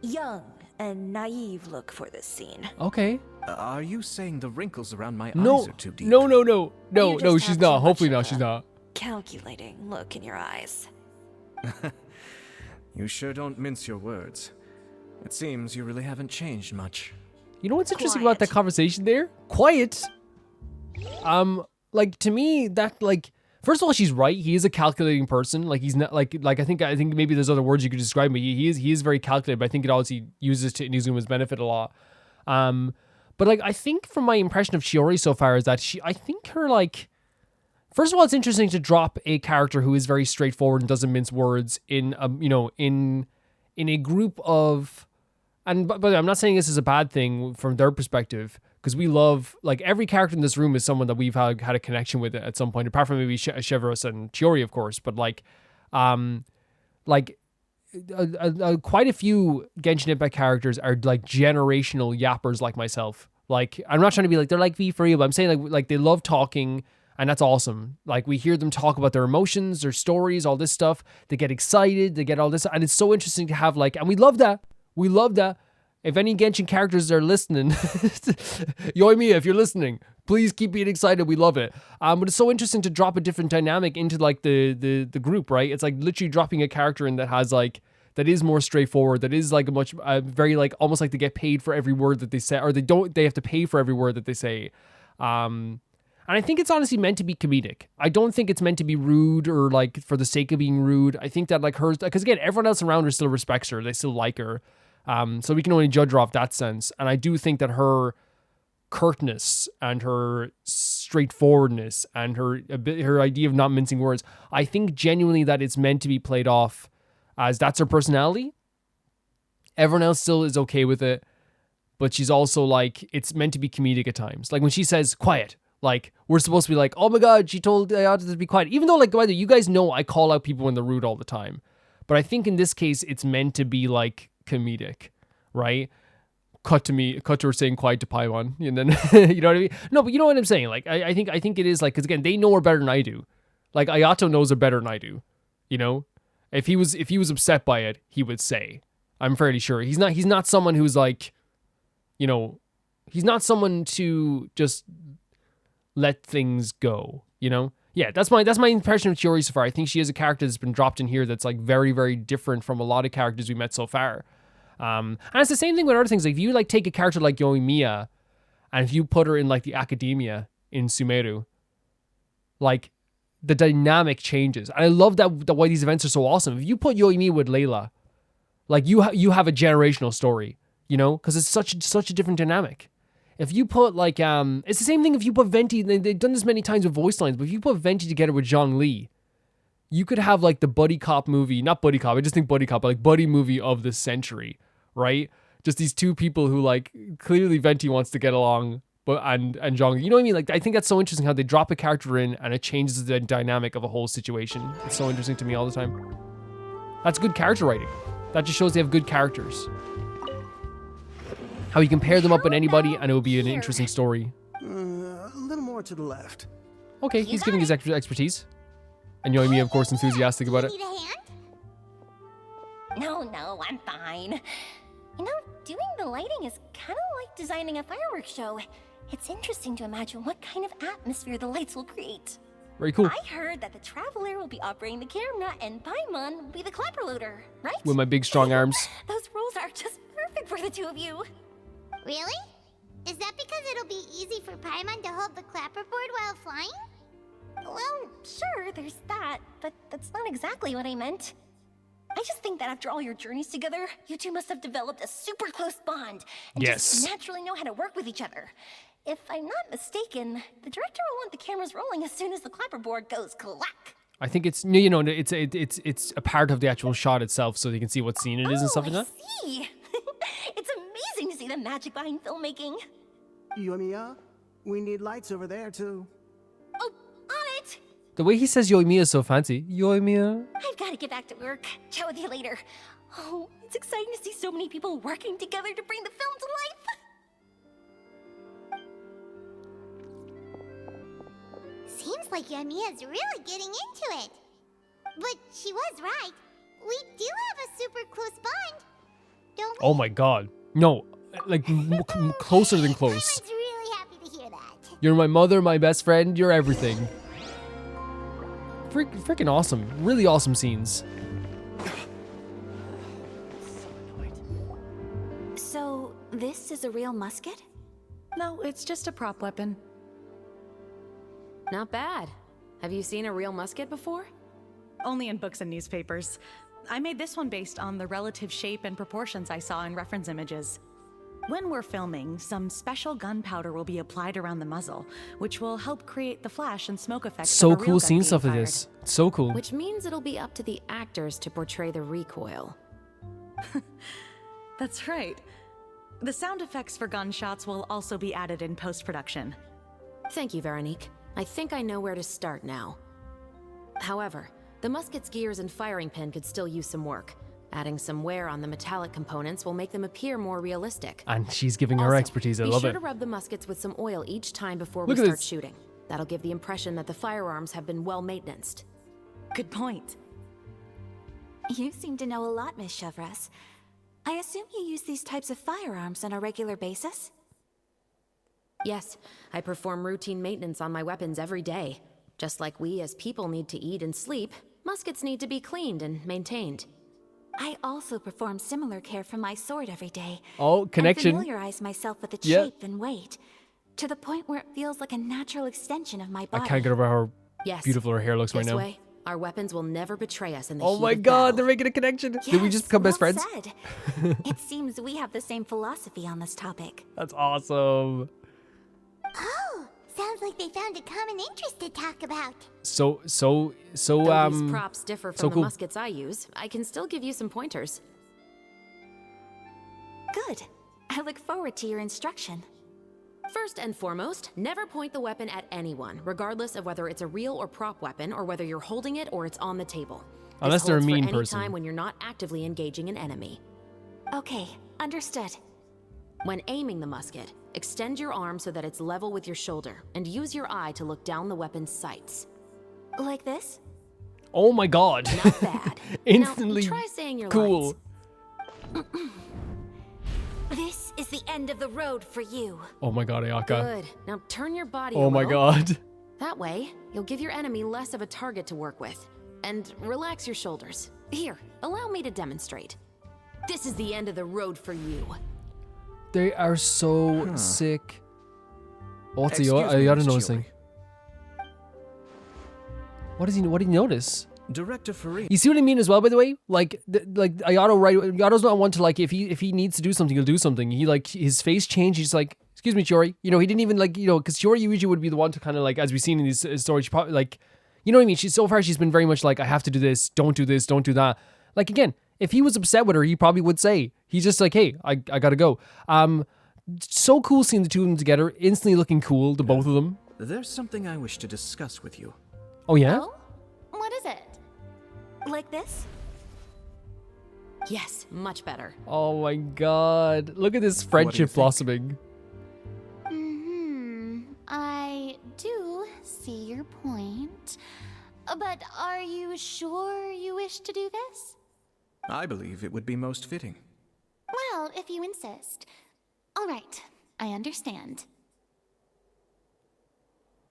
young and naive look for this scene. Okay. Are you saying the wrinkles around my No. eyes are too deep? No, You just she's have not. too Hopefully much not. of She's a not. Calculating look in your eyes. You sure don't mince your words. It seems you really haven't changed much. You know what's interesting about that conversation there? Quiet. Like to me, that like, first of all, she's right. He is a calculating person. Like he's not like I think maybe there's other words you could describe him. He is very calculated, but I think it obviously uses to Inazuma's benefit a lot. But like I think from my impression of Shiori so far is that I think her like, first of all, it's interesting to drop a character who is very straightforward and doesn't mince words in in a group of, but I'm not saying this is a bad thing from their perspective, because we love, like, every character in this room is someone that we've had a connection with at some point, apart from maybe Chevreuse and Chiori, of course, but like quite a few Genshin Impact characters are like generational yappers like myself. Like, I'm not trying to be like, they're like V for you, but I'm saying like they love talking And that's awesome. Like, we hear them talk about their emotions, their stories, all this stuff. They get excited, they get all this. And it's so interesting to have, like, and we love that. We love that. If any Genshin characters are listening, Yoimiya, if you're listening, please keep being excited. We love it. But it's so interesting to drop a different dynamic into, like, the group, right? It's like literally dropping a character in that has, like, that is more straightforward, that is like a much, very, like, almost like they get paid for every word that they say, or they have to pay for every word that they say. And I think it's honestly meant to be comedic. I don't think it's meant to be rude or, like, for the sake of being rude. I think that, like, hers, because again, everyone else around her still respects her. They still like her. So we can only judge her off that sense. And I do think that her curtness and her straightforwardness and her idea of not mincing words, I think genuinely that it's meant to be played off as that's her personality. Everyone else still is okay with it. But she's also, like, it's meant to be comedic at times. Like, when she says, quiet, like, we're supposed to be like, oh my God, she told Ayata to be quiet. Even though, like, by the way, you guys know I call out people when they're rude all the time. But I think in this case, it's meant to be, like, comedic, right? Cut to her saying quiet to Paimon. And then, you know what I mean? No, but you know what I'm saying? Like, I think it is, like, because again, they know her better than I do. Like, Ayato knows her better than I do. You know? If he was upset by it, he would say. I'm fairly sure. He's not someone who's, like, you know, he's not someone to just let things go, you know? Yeah, that's my impression of Chiori so far. I think she is a character that's been dropped in here that's, like, very, very different from a lot of characters we met so far. And it's the same thing with other things. Like, if you, like, take a character like Yoimiya and if you put her in, like, the academia in Sumeru, like, the dynamic changes. And I love that why these events are so awesome. If you put Yoimiya with Layla, like, you have a generational story, you know? Because it's such a different dynamic. If you put, like, it's the same thing if you put Venti, they've done this many times with voice lines, but if you put Venti together with Zhongli, you could have, like, the buddy cop movie, not buddy cop, I just think buddy cop, but, like, buddy movie of the century, right? Just these two people who, like, clearly Venti wants to get along, but and Zhongli, you know what I mean? Like, I think that's so interesting how they drop a character in and it changes the dynamic of a whole situation. It's so interesting to me all the time. That's good character writing. That just shows they have good characters. How you can pair them up with anybody and it will be an interesting story. A little more to the left. Okay, he's giving his expertise. And Yoimiya, of course, enthusiastic about it. Need a hand? No, I'm fine. You know, doing the lighting is kind of like designing a fireworks show. It's interesting to imagine what kind of atmosphere the lights will create. Very cool. I heard that the Traveler will be operating the camera and Paimon will be the clapper loader, right? With my big, strong arms. Those roles are just perfect for the two of you. Really? Is that because it'll be easy for Paimon to hold the clapperboard while flying? Well, sure, there's that, but that's not exactly what I meant. I just think that after all your journeys together, you two must have developed a super close bond and just naturally know how to work with each other. If I'm not mistaken, the director will want the cameras rolling as soon as the clapperboard goes clack. I think it's, you know, it's a part of the actual shot itself, so you can see what scene it is and stuff like that. See. It's amazing to see the magic behind filmmaking. Yoimiya, we need lights over there too. Oh, on it! The way he says Yoimiya is so fancy. Yoimiya. I've got to get back to work. Chat with you later. Oh, it's exciting to see so many people working together to bring the film to life. Seems like Yoimiya's really getting into it. But she was right. We do have a super close bond, don't we? Oh my god. No, like closer than close. Paimon's really happy to hear that. You're my mother, my best friend, you're everything. Freaking awesome. Really awesome scenes. So, this is a real musket? No, it's just a prop weapon. Not bad. Have you seen a real musket before? Only in books and newspapers. I made this one based on the relative shape and proportions I saw in reference images. When we're filming, some special gunpowder will be applied around the muzzle, which will help create the flash and smoke effects. So of a real cool gun seeing being stuff like fired. this. So cool. Which means it'll be up to the actors to portray the recoil. That's right. The sound effects for gunshots will also be added in post-production. Thank you, Veronique. I think I know where to start now. However, the musket's gears and firing pin could still use some work. Adding some wear on the metallic components will make them appear more realistic. And she's giving her expertise. I love Be sure it. to rub the muskets with some oil each time before Look we at start this. shooting. That'll give the impression that the firearms have been well maintained. Good point. You seem to know a lot, Miss Chevreuse. I assume you use these types of firearms on a regular basis? Yes, I perform routine maintenance on my weapons every day. Just like we as people need to eat and sleep, muskets need to be cleaned and maintained. I also perform similar care for my sword every day. Oh, connection. And familiarize myself with its shape and weight, to the point where it feels like a natural extension of my body. I can't get over how Yes, beautiful her hair looks right this now. way, our weapons will never betray us in the Oh heat my of god, battle. they're making a connection. Yes, Did we just become best well friends? said. It seems we have the same philosophy on this topic. That's awesome. Oh, sounds like they found a common interest to talk about. So Though these props differ from so the cool. muskets I use, I can still give you some pointers. Good. I look forward to your instruction. First and foremost, never point the weapon at anyone, regardless of whether it's a real or prop weapon, or whether you're holding it or it's on the table. Unless This they're a holds mean for any person. time when you're not actively engaging an enemy. Okay, understood. When aiming the musket, extend your arm so that it's level with your shoulder, and use your eye to look down the weapon's sights. Like this? Oh my god. Not bad. Instantly now, try saying your cool. lines. This is the end of the road for you. Oh my god, Ayaka. Good. Now turn your body a Oh my little. god. That way, you'll give your enemy less of a target to work with. And relax your shoulders. Here, allow me to demonstrate. This is the end of the road for you. They are so sick. Oh, what's Excuse me, Ayaka Miss noticing? What did he notice? Director Furina. You see what I mean as well, by the way? Like Ayato, right? Ayato's not one to like if he needs to do something, he'll do something. He like his face changed. He's like, excuse me, Chiori. You know, he didn't even like, you know, because Chiori usually would be the one to kind of like, as we've seen in these stories, she probably like, you know what I mean? She's been very much like, I have to do this, don't do that. Like again, if he was upset with her, he probably would say. He's just like, hey, I gotta go. So cool seeing the two of them together, instantly looking cool, the both of them. There's something I wish to discuss with you. Oh yeah? Oh? What is it? Like this? Yes, much better. Oh my god. Look at this friendship blossoming. I do see your point. But are you sure you wish to do this? I believe it would be most fitting. Well, if you insist. All right, I understand.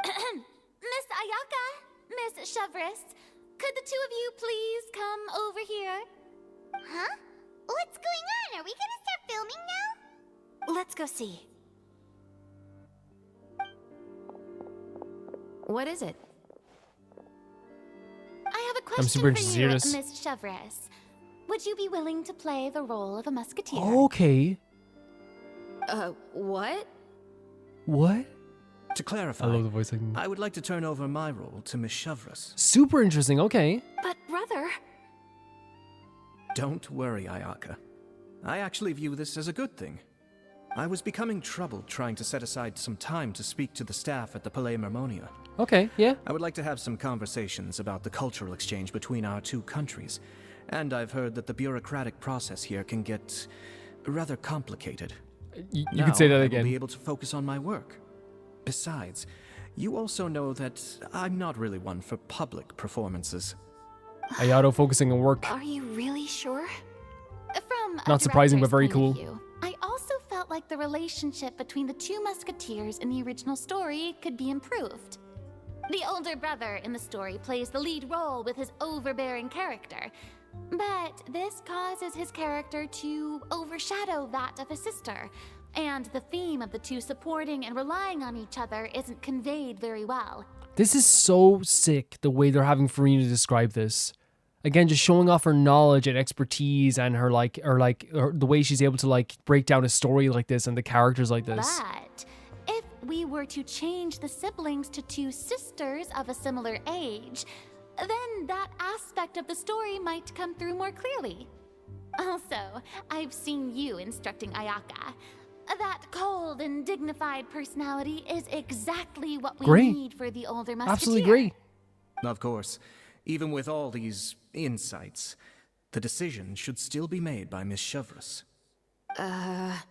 Miss Ayaka, Miss Chevreuse, could the two of you please come over here? Huh? What's going on? Are we gonna start filming now? Let's go see. What is it? I have a I'm question super for interested to you, hear this. Miss Chevreuse. Would you be willing to play the role of a musketeer? Okay. What? What? To clarify, I love the voice acting. I would like to turn over my role to Miss Chevreuse. Super interesting, okay. But brother... Don't worry, Ayaka. I actually view this as a good thing. I was becoming troubled trying to set aside some time to speak to the staff at the Palais Mermonia. Okay, yeah. I would like to have some conversations about the cultural exchange between our two countries, and I've heard that the bureaucratic process here can get rather complicated. You can say that I will again. be able to focus on my work. Besides, you also know that I'm not really one for public performances. Ayato focusing on work. Are you really sure? From a Not surprising, but director's very point of cool. view, I also felt like the relationship between the two musketeers in the original story could be improved. The older brother in the story plays the lead role with his overbearing character, but this causes his character to overshadow that of his sister, and the theme of the two supporting and relying on each other isn't conveyed very well. This is so sick, the way they're having Furina describe this. Again, just showing off her knowledge and expertise and her the way she's able to like break down a story like this and the characters like this. But if we were to change the siblings to two sisters of a similar age, then that aspect of the story might come through more clearly. Also, I've seen you instructing Ayaka. That cold and dignified personality is exactly what we Great. need for the older musketeer. Absolutely great. Of course, even with all these insights, the decision should still be made by Miss Chevreuse. Chevreuse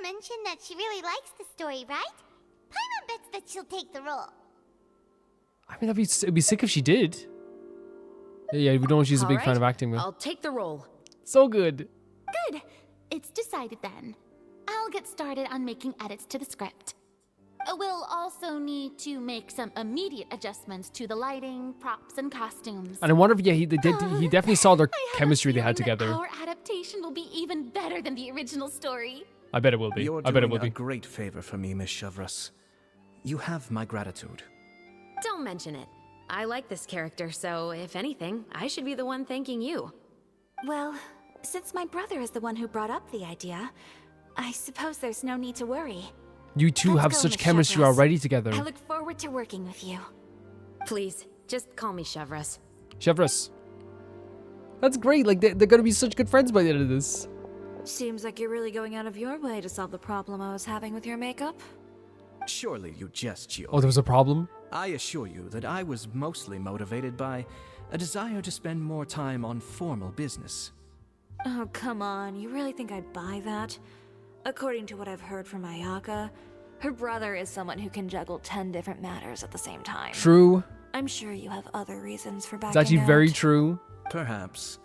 mentioned that she really likes the story, right? Paimon bets that she'll take the role. I mean, it'd be sick if she did. Yeah, we know she's a big fan of acting, though. I'll take the role. So good. Good. It's decided then. I'll get started on making edits to the script. We'll also need to make some immediate adjustments to the lighting, props, and costumes. And I wonder if, yeah, he definitely saw their chemistry they had together. Our adaptation will be even better than the original story. I bet it will be. You're I bet it doing will be. a great favor for me, Miss Chevreuse. You have my gratitude. Don't mention it. I like this character, so if anything, I should be the one thanking you. Well, since my brother is the one who brought up the idea, I suppose there's no need to worry. You two have Let's go, such Miss chemistry Chevreuse. already together. I look forward to working with you. Please, just call me Chevreuse. Chevreuse. That's great. Like, they're gonna be such good friends by the end of this. Seems like you're really going out of your way to solve the problem I was having with your makeup. Surely you jest, Gio. Oh, there was a problem? I assure you that I was mostly motivated by a desire to spend more time on formal business. Oh, come on. You really think I'd buy that? According to what I've heard from Ayaka, her brother is someone who can juggle 10 different matters at the same time. True. I'm sure you have other reasons for backing It's actually out. very true. Perhaps.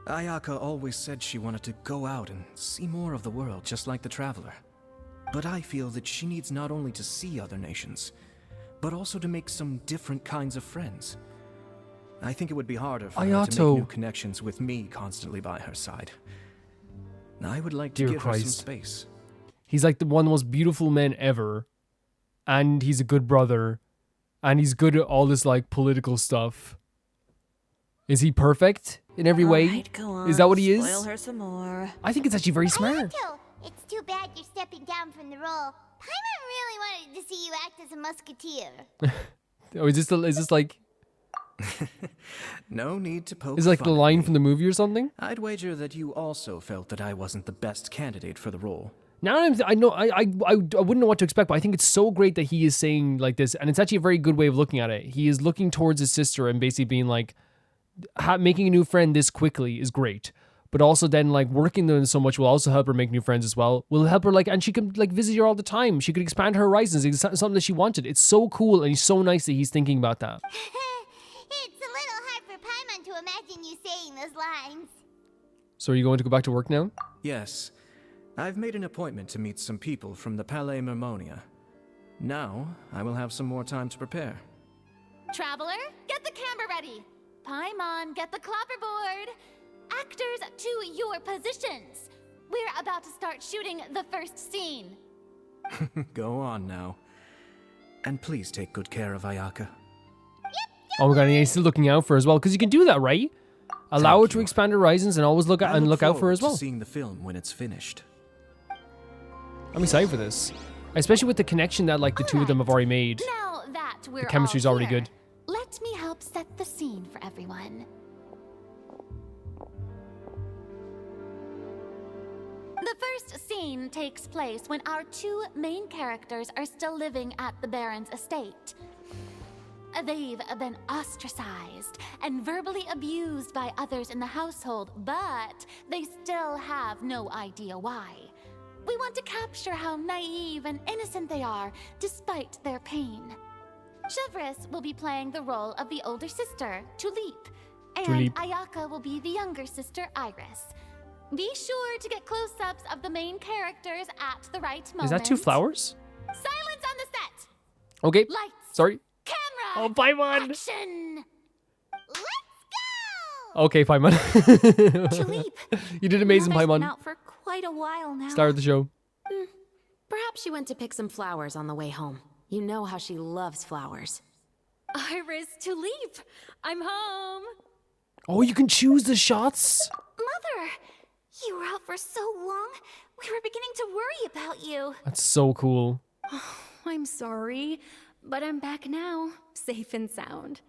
Ayaka always said she wanted to go out and see more of the world, just like the Traveler. But I feel that she needs not only to see other nations, but also to make some different kinds of friends. I think it would be harder for her to make Ayato. new connections with me constantly by her side. I would like to Dear give her some Christ. space. He's like one of the most beautiful men ever. And he's a good brother. And he's good at all this like political stuff. Is he perfect in every way? Alright, go on. Is that what he is? Spoil her some more. I think it's actually very smart. Ayato, it's too bad you're stepping down from the role. Paimon really wanted to see you act as a musketeer. Oh, is this like No need to poke is it like the fun at line me. from the movie or something? I'd wager that you also felt that I wasn't the best candidate for the role. Now I wouldn't know what to expect, but I think it's so great that he is saying like this, and it's actually a very good way of looking at it. He is looking towards his sister and basically being like, making a new friend this quickly is great, but also then like working them so much will also help her make new friends as well. Will help her like, and she can like visit her all the time. She could expand her horizons. It's something that she wanted. It's so cool, and he's so nice that he's thinking about that. It's a little hard for Paimon to imagine you saying those lines. So are you going to go back to work now? Yes, I've made an appointment to meet some people from the Palais Mermonia. Now, I will have some more time to prepare. Traveler, get the camera ready. Paimon, get the clapperboard. Actors to your positions. We're about to start shooting the first scene. Go on now. And please take good care of Ayaka. Oh my god, and he's still looking out for her as well, because you can do that, right? Allow her Thank to you. expand her horizons and always look I out for her forward as well. to seeing the film when it's finished. I'm excited for this, especially with the connection that like the two of them have already made. Now that we're The chemistry's all already here, good. Let me help set the scene for everyone. The first scene takes place when our two main characters are still living at the Baron's estate. They've been ostracized and verbally abused by others in the household, but they still have no idea why. We want to capture how naive and innocent they are, despite their pain. Chevreuse will be playing the role of the older sister, Tulip, and Tulip. Ayaka will be the younger sister, Iris. Be sure to get close-ups of the main characters at the right moment. Is that two flowers? Silence on the set! Okay. Lights! Sorry. Camera! Oh, Paimon! Action! Let's go! Okay, Paimon. Tulip. You did amazing, Mother's been Paimon. out for quite a while now. Star of the show. Perhaps she went to pick some flowers on the way home. You know how she loves flowers. Iris, Tulip, I'm home. Oh, you can choose the shots. Mother, you were out for so long. We were beginning to worry about you. That's so cool. I'm sorry, but I'm back now, safe and sound.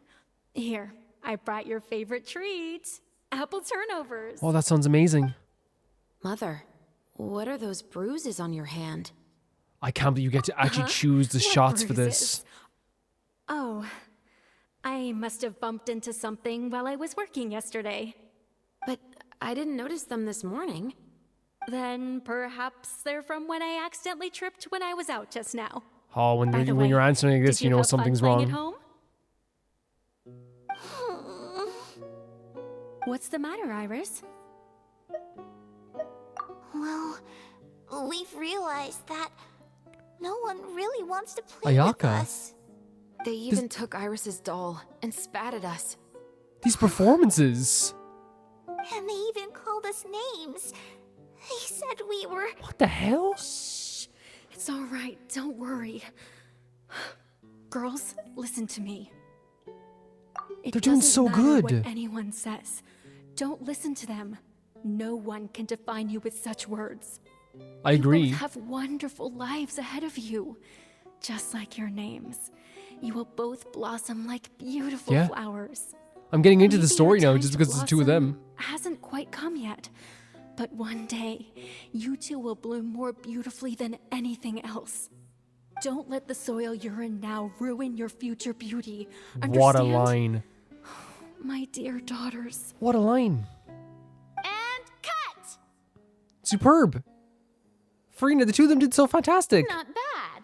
Here, I brought your favorite treat, apple turnovers. Oh, that sounds amazing. Mother, what are those bruises on your hand? I can't believe you get to actually choose the What shots for bruises? this. Oh, I must have bumped into something while I was working yesterday. But I didn't notice them this morning. Then perhaps they're from when I accidentally tripped when I was out just now. Oh, when By the when way, you're answering this, did you know have fun something's playing wrong. At home? What's the matter, Iris? Well, we've realized that no one really wants to play with Ayaka. us. They even took Iris's doll and spat at us. These performances. And they even called us names. They said we were... What the hell? Shh. It's all right. Don't worry. Girls, listen to me. They're doing so good. What anyone says. Don't listen to them. No one can define you with such words. I agree. You both have wonderful lives ahead of you. Just like your names. You will both blossom like beautiful flowers. I'm getting into the Maybe story your now time just to because it's the two of them. Hasn't quite come yet. But one day, you two will bloom more beautifully than anything else. Don't let the soil you're in now ruin your future beauty. Understand? What a line. My dear daughters. What a line. And cut! Superb. Furina, the two of them did so fantastic. Not bad.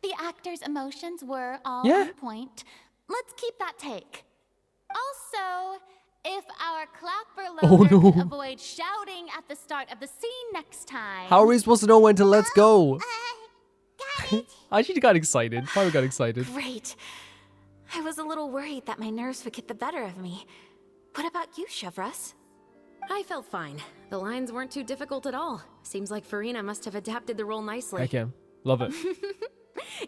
The actors' emotions were all Yeah. on point. Let's keep that take. Also, if our clapper Oh, loader no. could avoid shouting at the start of the scene next time. How are we supposed to know when to let's go? Got it. I actually got excited. Probably got excited. Great. I was a little worried that my nerves would get the better of me. What about you, Chevreuse? I felt fine. The lines weren't too difficult at all. Seems like Furina must have adapted the role nicely. Heck yeah. Love it.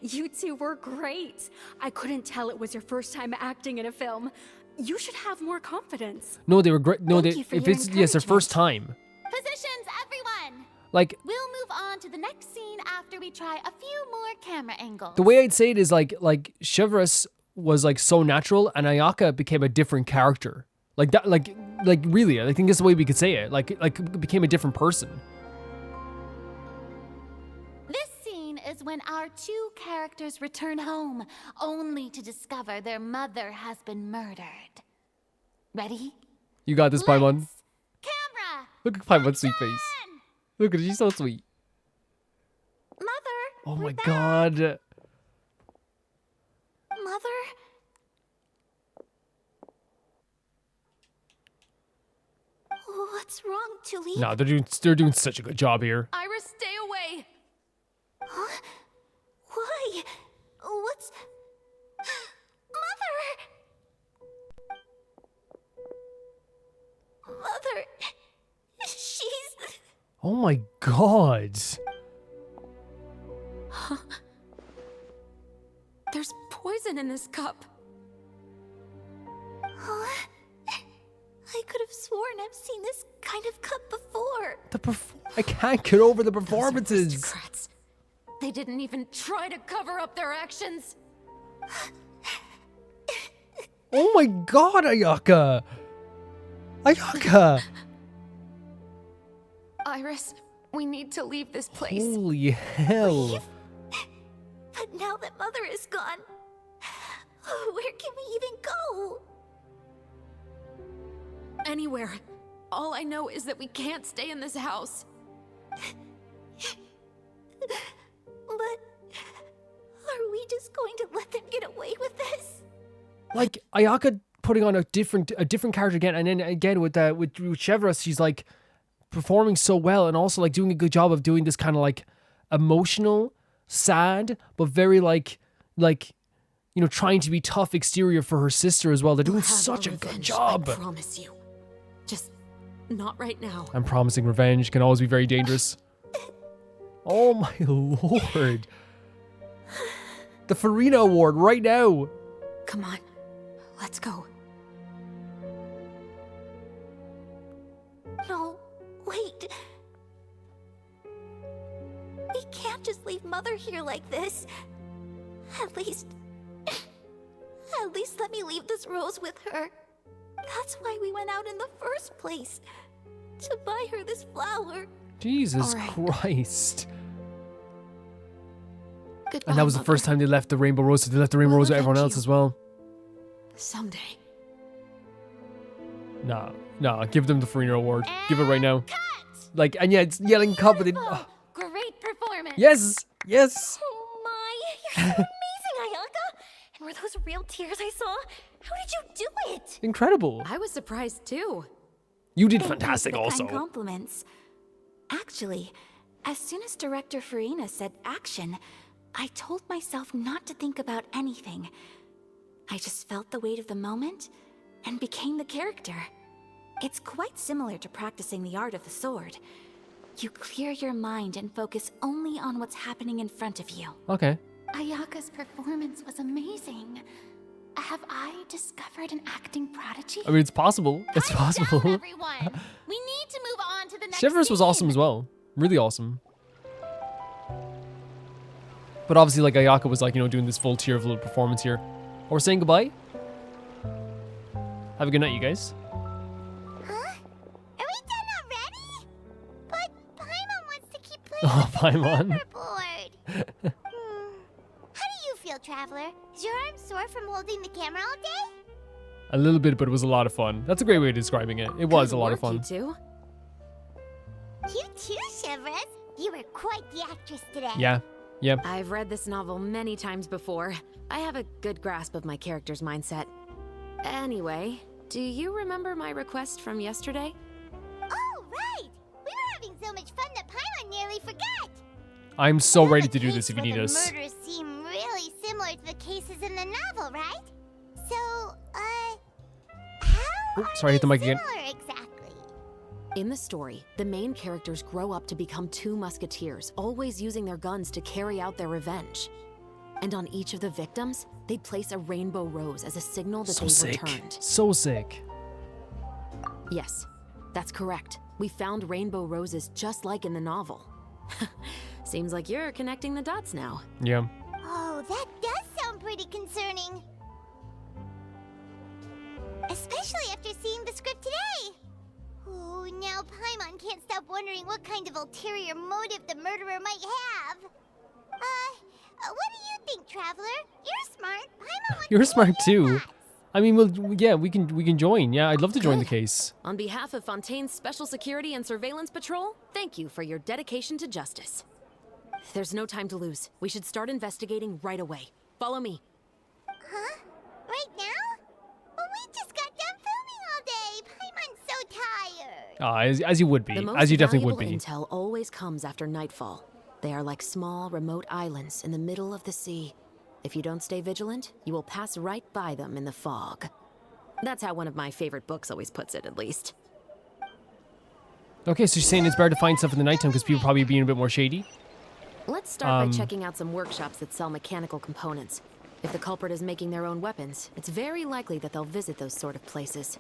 You two were great. I couldn't tell it was your first time acting in a film. You should have more confidence. No, they were great. No, Thank they, you for if your it's yes, their first time. Positions, everyone! Like We'll move on to the next scene after we try a few more camera angles. the way I'd say it is like Chevreuse was like so natural, and Ayaka became a different character. Like that, like really, I think that's the way we could say it. Like became a different person. This scene is when our two characters return home, only to discover their mother has been murdered. Ready? You got this, Paimon. Camera! Look at Paimon's sweet face. Look at her, she's so sweet. Mother. Oh we're my back. god. Mother. What's wrong, Tulip? No, they're doing such a good job here. Iris, stay away! Huh? Why? What's... Mother! Mother... She's... Oh my god. There's poison in this cup. Huh? I could have sworn I've seen this kind of cup before. I can't get over the Those performances. aristocrats. They didn't even try to cover up their actions. Oh my god, Ayaka. Ayaka. Iris, we need to leave this place. Holy hell. But now that Mother is gone, where can we even go? Anywhere. All I know is that we can't stay in this house. But are we just going to let them get away with this? Like Ayaka putting on a different character again, and then again with Chevreuse, she's like performing so well, and also like doing a good job of doing this kind of like emotional, sad, but very like you know, trying to be tough exterior for her sister as well. They're doing We'll have such our a good revenge, job. I promise you. Just not right now. I'm promising revenge can always be very dangerous. Oh my lord. The Furina Award right now. Come on, let's go. No, wait. We can't just leave Mother here like this. At least let me leave this rose with her. That's why we went out in the first place. To buy her this flower. Jesus All right. Christ. Goodbye, And that was the first time they left the Rainbow Rose. So they left the Rainbow We'll Rose with everyone avenge else you. as well. Someday. Nah, give them the Furina Award. Give it right now. Cut! Like, and yeah, it's yelling cup, but it, Beautiful. Great performance. yes. Oh my, You're so amazing, Ayaka! And were those real tears I saw? How did you do it? Incredible. I was surprised too. You did Thank you fantastic for the also. kind compliments. Actually, as soon as director Furina said action, I told myself not to think about anything. I just felt the weight of the moment and became the character. It's quite similar to practicing the art of the sword. You clear your mind and focus only on what's happening in front of you. Okay. Ayaka's performance was amazing. Have I discovered an acting prodigy? I mean, it's possible. It's possible. Everyone, we need to move on to the next Chevreuse was scene. awesome as well. Really awesome. But obviously, like, Ayaka was, like, you know, doing this full tier of little performance here. Oh, we're saying goodbye. Have a good night, you guys. Huh? Are we done already? But Paimon wants to keep playing Oh, with the Paimon. hoverboard. How do you feel, Traveler? Is your arm sore from holding the camera all day? A little bit, but it was a lot of fun. That's a great way of describing it. It was a lot of fun. You two. You too, Chevreuse. You were quite the actress today. Yeah. Yep. I've read this novel many times before. I have a good grasp of my character's mindset. Anyway, do you remember my request from yesterday? Oh, right. We were having so much fun that Paimon nearly forgot. I'm so You know ready the to do case this if you where need the us. murders seem really similar to the cases in the novel, right? So, how Sorry, I hit the mic again. similar exactly? In the story, the main characters grow up to become two musketeers, always using their guns to carry out their revenge. And on each of the victims, they place a rainbow rose as a signal that So they've sick. returned. So sick. Yes, that's correct. We found rainbow roses just like in the novel. Seems like you're connecting the dots now. Yeah. Oh, that does sound pretty concerning. Especially after seeing the script today. Oh, now Paimon can't stop wondering what kind of ulterior motive the murderer might have. What do you think, Traveler? You're smart. Paimon wants You're to smart hear your too. thoughts. I mean, well, yeah, we can join. Yeah, I'd love to join the case. On behalf of Fontaine's Special Security and Surveillance Patrol, thank you for your dedication to justice. There's no time to lose. We should start investigating right away. Follow me. Huh? Right now? Well, we just got done filming all day. Paimon's so tired. As you would be. The most As you definitely would valuable be. intel always comes after nightfall. They are like small, remote islands in the middle of the sea. If you don't stay vigilant, you will pass right by them in the fog. That's how one of my favorite books always puts it, at least. Okay, so you're saying it's better to find stuff in the nighttime because people probably being a bit more shady? Let's start by checking out some workshops that sell mechanical components. If the culprit is making their own weapons, it's very likely that they'll visit those sort of places.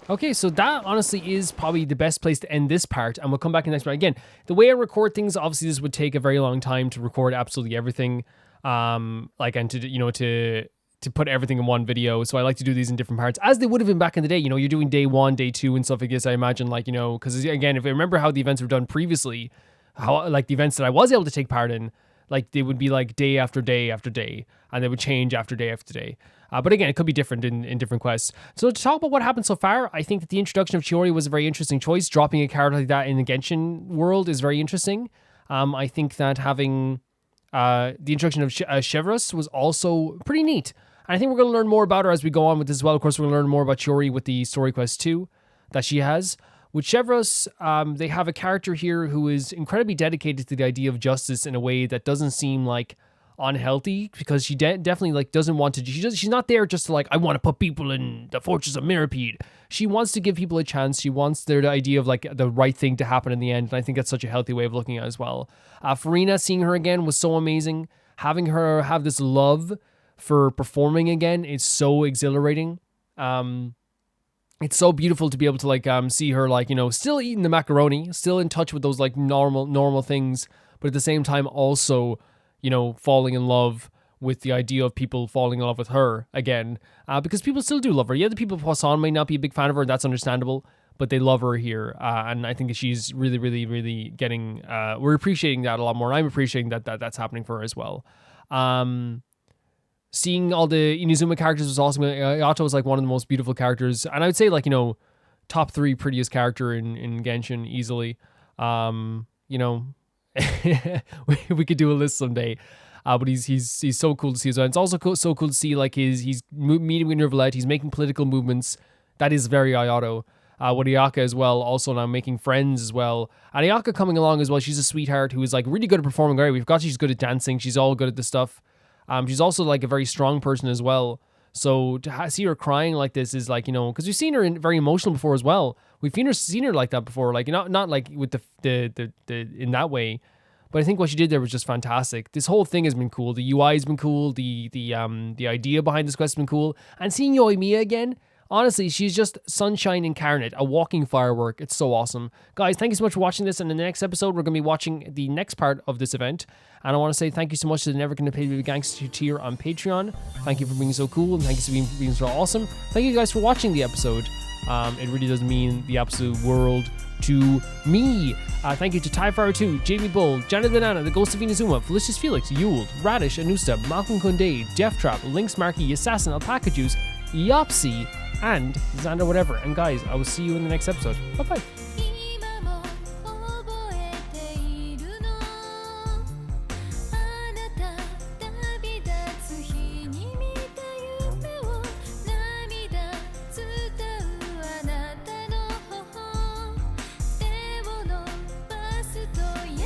Okay, so that honestly is probably the best place to end this part, and we'll come back in the next part. Again, the way I record things, obviously this would take a very long time to record absolutely everything, and to put everything in one video. So I like to do these in different parts, as they would have been back in the day. You know, you're doing day 1, day 2, and stuff like this. I imagine, like, you know, because again, if I remember how the events were done previously, how like the events that I was able to take part in, like they would be like day after day after day, and they would change after day after day. But again, it could be different in different quests. So to talk about what happened so far, I think that the introduction of Chiori was a very interesting choice. Dropping a character like that in the Genshin world is very interesting. I think that having the introduction of Chevreuse was also pretty neat. And I think we're going to learn more about her as we go on with this as well. Of course, we're going to learn more about Chiori with the story quest 2 that she has. With Chevreuse, they have a character here who is incredibly dedicated to the idea of justice in a way that doesn't seem like unhealthy, because she definitely like doesn't want to. She's not there just to like, I want to put people in the Fortress of Mirapede. She wants to give people a chance. She wants the idea of like the right thing to happen in the end, and I think that's such a healthy way of looking at it as well. Furina, seeing her again was so amazing. Having her have this love for performing again is so exhilarating. It's so beautiful to be able to like see her like, you know, still eating the macaroni, still in touch with those like normal things, but at the same time also, you know, falling in love with the idea of people falling in love with her again, because people still do love her. Yeah, the people of Poisson may not be a big fan of her, and that's understandable, but they love her here, and I think that she's really getting. We're appreciating that a lot more, and I'm appreciating that's happening for her as well. Seeing all the Inazuma characters was awesome. Yato was like one of the most beautiful characters, and I would say like, you know, top 3 prettiest character in Genshin easily. You know. We could do a list someday. But he's so cool to see as well. It's also so cool to see like he's meeting with Nervalette. He's making political movements. That is very Ayato. With Ayaka as well, also now making friends as well. And Ayaka coming along as well. She's a sweetheart who is like really good at performing. Right, we've got she's good at dancing. She's all good at this stuff. She's also like a very strong person as well. So to see her crying like this is like, you know, because we've seen her very emotional before as well. We've seen her like that before, like not like with the in that way. But I think what she did there was just fantastic. This whole thing has been cool. The UI has been cool. The idea behind this quest has been cool. And seeing Yoimiya again, honestly, she's just sunshine incarnate, a walking firework. It's so awesome. Guys, thank you so much for watching this. And in the next episode, we're going to be watching the next part of this event. And I want to say thank you so much to the Never Gonna Pay Baby Gangster tier on Patreon. Thank you for being so cool, and thank you for being so awesome. Thank you guys for watching the episode. It really does mean the absolute world to me. Thank you to Tyfire2, Jamie Bull, Janet Banana, The Ghost of Inazuma, Felicious Felix, Yuld, Radish, Anusta, Malcolm Kunde, Death Trap, Lynx Markey, Assassin, Alpaca Juice, Yopsy, and Xander Whatever. And guys, I will see you in the next episode. Bye-bye. Yeah.